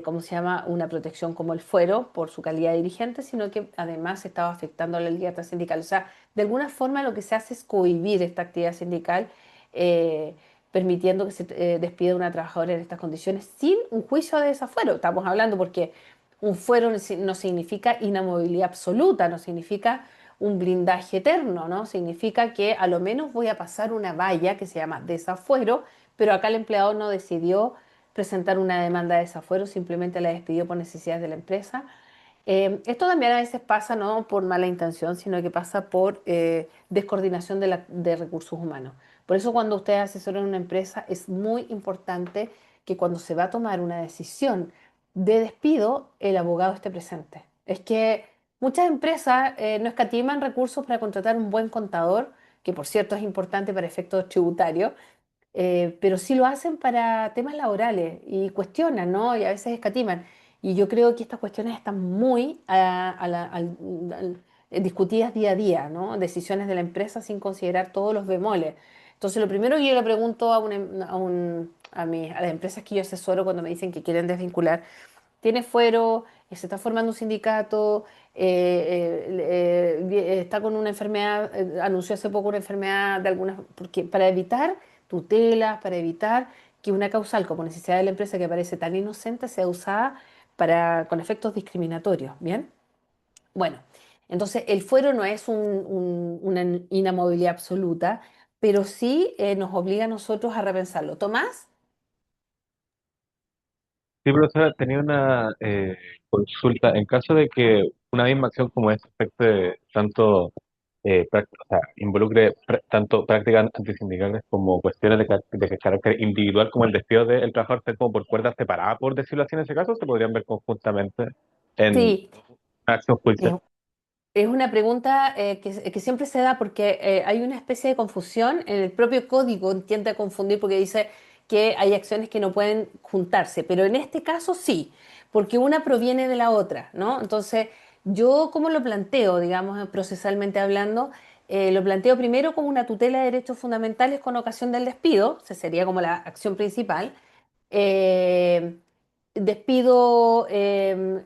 Speaker 1: ¿cómo se llama?, una protección como el fuero por su calidad de dirigente, sino que además estaba afectando a la libertad sindical. O sea, de alguna forma lo que se hace es cohibir esta actividad sindical, eh, permitiendo que se despida a una trabajadora en estas condiciones sin un juicio de desafuero. Estamos hablando porque un fuero no significa inamovilidad absoluta, no significa un blindaje eterno, ¿no? Significa que a lo menos voy a pasar una valla que se llama desafuero, pero acá el empleador no decidió presentar una demanda de desafuero, simplemente la despidió por necesidades de la empresa. Esto también a veces pasa no por mala intención, sino que pasa por descoordinación de recursos humanos. Por eso cuando usted asesora en una empresa es muy importante que cuando se va a tomar una decisión de despido, el abogado esté presente. Es que muchas empresas no escatiman recursos para contratar un buen contador, que por cierto es importante para efectos tributarios, pero sí lo hacen para temas laborales y cuestionan, ¿no? Y a veces escatiman. Y yo creo que estas cuestiones están muy discutidas día a día, ¿no? Decisiones de la empresa sin considerar todos los bemoles. Entonces, lo primero que yo le pregunto a las empresas que yo asesoro cuando me dicen que quieren desvincular, ¿tiene fuero? ¿Se está formando un sindicato? ¿Está con una enfermedad? Anunció hace poco una enfermedad de algunas, porque para evitar tutelas, para evitar que una causal como necesidad de la empresa que parece tan inocente sea usada con efectos discriminatorios, ¿bien? Bueno, entonces el fuero no es una inamovilidad absoluta, pero sí nos obliga a nosotros a repensarlo. Tomás,
Speaker 2: Sí, profesora, tenía una consulta. En caso de que una misma acción como esta afecte tanto, o sea, involucre tanto prácticas antisindicales como cuestiones de carácter individual, como el despido del trabajador, ser como por cuerdas separadas, por decirlo así, en ese caso, se podrían ver conjuntamente en
Speaker 1: sí,
Speaker 2: una acción judicial.
Speaker 1: es Es una pregunta que siempre se da porque hay una especie de confusión en el propio código, tiende a confundir porque dice que hay acciones que no pueden juntarse, pero en este caso sí, porque una proviene de la otra, ¿no? Entonces, yo como lo planteo, digamos, procesalmente hablando, lo planteo primero como una tutela de derechos fundamentales con ocasión del despido, esa sería como la acción principal. Eh, Despido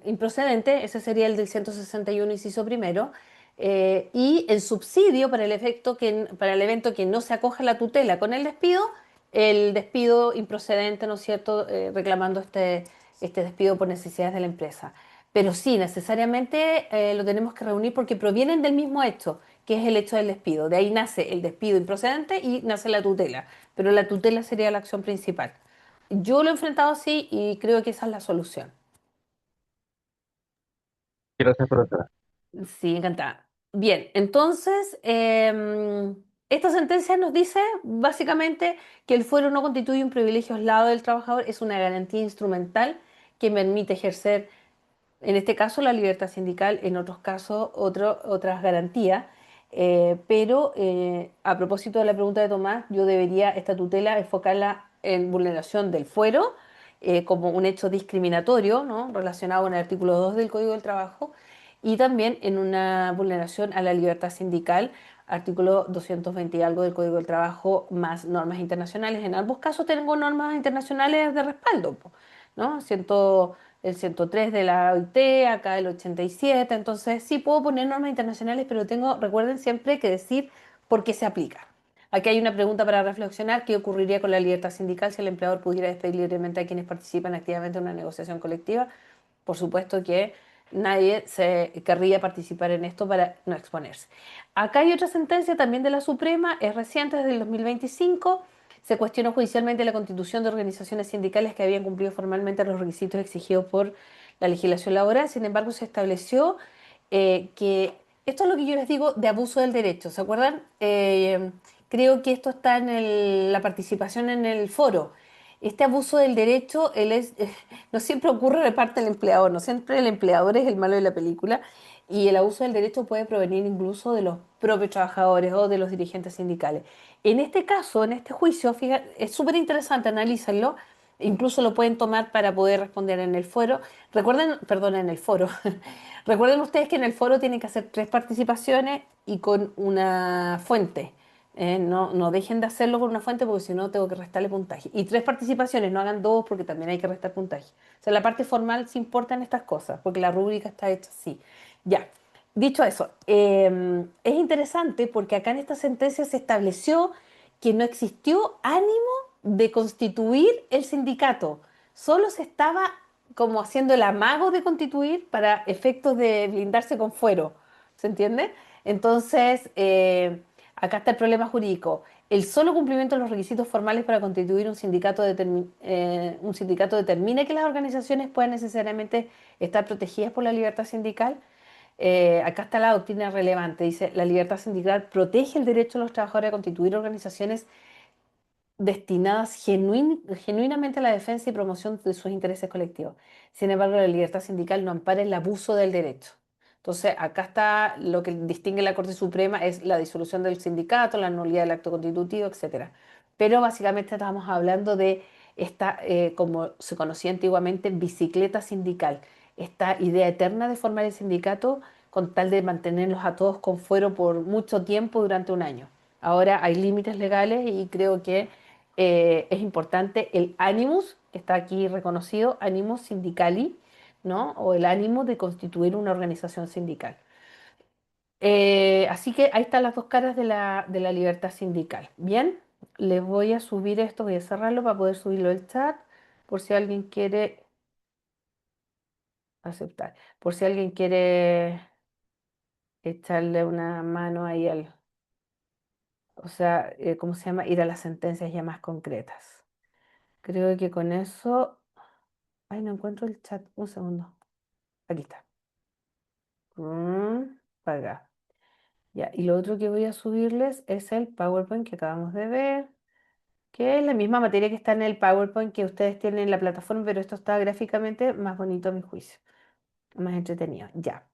Speaker 1: improcedente, ese sería el del 161 inciso primero, y el subsidio para para el evento que no se acoja la tutela con el despido improcedente, ¿no es cierto?, reclamando este despido por necesidades de la empresa. Pero sí, necesariamente lo tenemos que reunir porque provienen del mismo hecho, que es el hecho del despido. De ahí nace el despido improcedente y nace la tutela, pero la tutela sería la acción principal. Yo lo he enfrentado así y creo que esa es la solución.
Speaker 2: Gracias, profesora.
Speaker 1: Sí, encantada. Bien, entonces, esta sentencia nos dice básicamente que el fuero no constituye un privilegio aislado del trabajador, es una garantía instrumental que permite ejercer, en este caso, la libertad sindical, en otros casos, otras garantías. Pero a propósito de la pregunta de Tomás, yo debería esta tutela enfocarla en vulneración del fuero como un hecho discriminatorio, ¿no?, relacionado con el artículo 2 del Código del Trabajo y también en una vulneración a la libertad sindical, artículo 220 y algo del Código del Trabajo, más normas internacionales. En ambos casos tengo normas internacionales de respaldo, po, ¿no? El 103 de la OIT, acá el 87, entonces sí puedo poner normas internacionales, pero recuerden siempre que decir por qué se aplica. Aquí hay una pregunta para reflexionar: ¿qué ocurriría con la libertad sindical si el empleador pudiera despedir libremente a quienes participan activamente en una negociación colectiva? Por supuesto que nadie se querría participar en esto para no exponerse. Acá hay otra sentencia también de la Suprema, es reciente, desde el 2025, se cuestionó judicialmente la constitución de organizaciones sindicales que habían cumplido formalmente los requisitos exigidos por la legislación laboral. Sin embargo, se estableció que esto es lo que yo les digo de abuso del derecho. ¿Se acuerdan? Creo que esto está en la participación en el foro. Este abuso del derecho no siempre ocurre de parte del empleador, no siempre el empleador es el malo de la película, y el abuso del derecho puede provenir incluso de los propios trabajadores o de los dirigentes sindicales. En este caso, en este juicio, fíjate, es súper interesante, analízanlo, incluso lo pueden tomar para poder responder en el foro. Recuerden, perdón, en el foro. Recuerden ustedes que en el foro tienen que hacer 3 participaciones y con una fuente. No dejen de hacerlo con una fuente porque si no tengo que restarle puntaje. Y 3 participaciones, no hagan 2 porque también hay que restar puntaje. O sea, la parte formal sí importa en estas cosas porque la rúbrica está hecha así. Ya, dicho eso, es interesante porque acá en esta sentencia se estableció que no existió ánimo de constituir el sindicato. Solo se estaba como haciendo el amago de constituir para efectos de blindarse con fuero. ¿Se entiende? Entonces, acá está el problema jurídico. El solo cumplimiento de los requisitos formales para constituir un sindicato determina que las organizaciones puedan necesariamente estar protegidas por la libertad sindical. Acá está la doctrina relevante. Dice, la libertad sindical protege el derecho de los trabajadores a constituir organizaciones destinadas genuinamente a la defensa y promoción de sus intereses colectivos. Sin embargo, la libertad sindical no ampara el abuso del derecho. Entonces, acá está lo que distingue la Corte Suprema es la disolución del sindicato, la nulidad del acto constitutivo, etcétera. Pero básicamente estamos hablando de esta, como se conocía antiguamente, bicicleta sindical, esta idea eterna de formar el sindicato con tal de mantenerlos a todos con fuero por mucho tiempo durante un año. Ahora hay límites legales y creo que es importante el animus, que está aquí reconocido, animus sindicali, ¿no? O el ánimo de constituir una organización sindical. Así que ahí están las 2 caras de la libertad sindical. Bien, les voy a subir esto, voy a cerrarlo para poder subirlo al chat, por si alguien quiere aceptar, por si alguien quiere echarle una mano ahí o sea, ¿cómo se llama? Ir a las sentencias ya más concretas. Creo que con eso. Ay, no encuentro el chat. Un segundo. Aquí está. Para acá. Ya. Y lo otro que voy a subirles es el PowerPoint que acabamos de ver, que es la misma materia que está en el PowerPoint que ustedes tienen en la plataforma, pero esto está gráficamente más bonito a mi juicio. Más entretenido. Ya.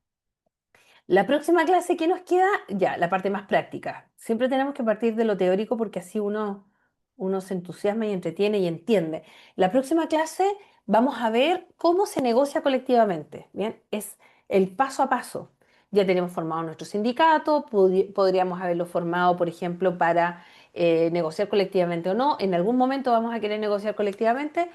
Speaker 1: La próxima clase que nos queda, ya, la parte más práctica. Siempre tenemos que partir de lo teórico porque así uno se entusiasma y entretiene y entiende. La próxima clase vamos a ver cómo se negocia colectivamente. Bien, es el paso a paso. Ya tenemos formado nuestro sindicato, podríamos haberlo formado, por ejemplo, para negociar colectivamente o no. En algún momento vamos a querer negociar colectivamente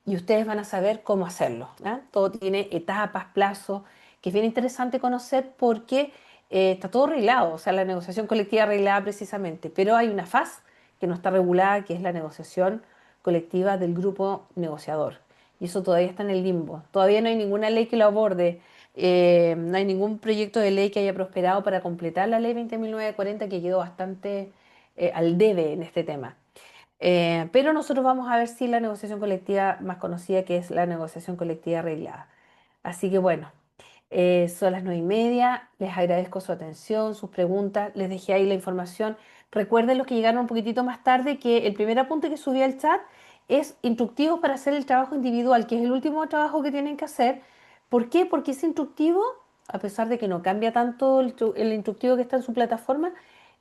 Speaker 1: y ustedes van a saber cómo hacerlo. ¿Ya? Todo tiene etapas, plazos que es bien interesante conocer porque está todo arreglado, o sea, la negociación colectiva arreglada precisamente, pero hay una faz que no está regulada, que es la negociación colectiva del grupo negociador. Y eso todavía está en el limbo. Todavía no hay ninguna ley que lo aborde, no hay ningún proyecto de ley que haya prosperado para completar la ley 20.940 que quedó bastante al debe en este tema. Pero nosotros vamos a ver si la negociación colectiva más conocida, que es la negociación colectiva arreglada. Así que bueno. Son las 9:30. Les agradezco su atención, sus preguntas. Les dejé ahí la información. Recuerden los que llegaron un poquitito más tarde que el primer apunte que subí al chat es instructivo para hacer el trabajo individual, que es el último trabajo que tienen que hacer. ¿Por qué? Porque es instructivo, a pesar de que no cambia tanto el instructivo que está en su plataforma,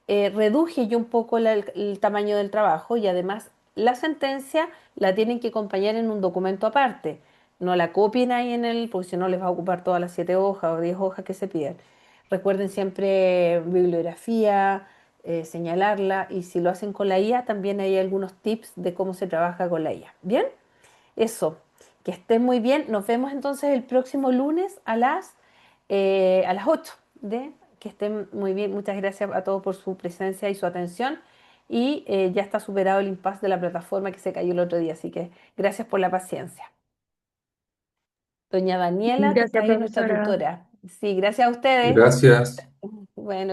Speaker 1: reduje yo un poco el tamaño del trabajo y además la sentencia la tienen que acompañar en un documento aparte. No la copien ahí porque si no les va a ocupar todas las 7 hojas o 10 hojas que se piden. Recuerden siempre bibliografía, señalarla y si lo hacen con la IA también hay algunos tips de cómo se trabaja con la IA. ¿Bien? Eso. Que estén muy bien. Nos vemos entonces el próximo lunes a las 8. Que estén muy bien. Muchas gracias a todos por su presencia y su atención. Y ya está superado el impasse de la plataforma que se cayó el otro día. Así que gracias por la paciencia. Doña Daniela, que está
Speaker 4: Gracias,
Speaker 1: ahí, nuestra
Speaker 4: profesora.
Speaker 1: tutora. Sí, gracias a ustedes.
Speaker 5: Gracias.
Speaker 1: Bueno,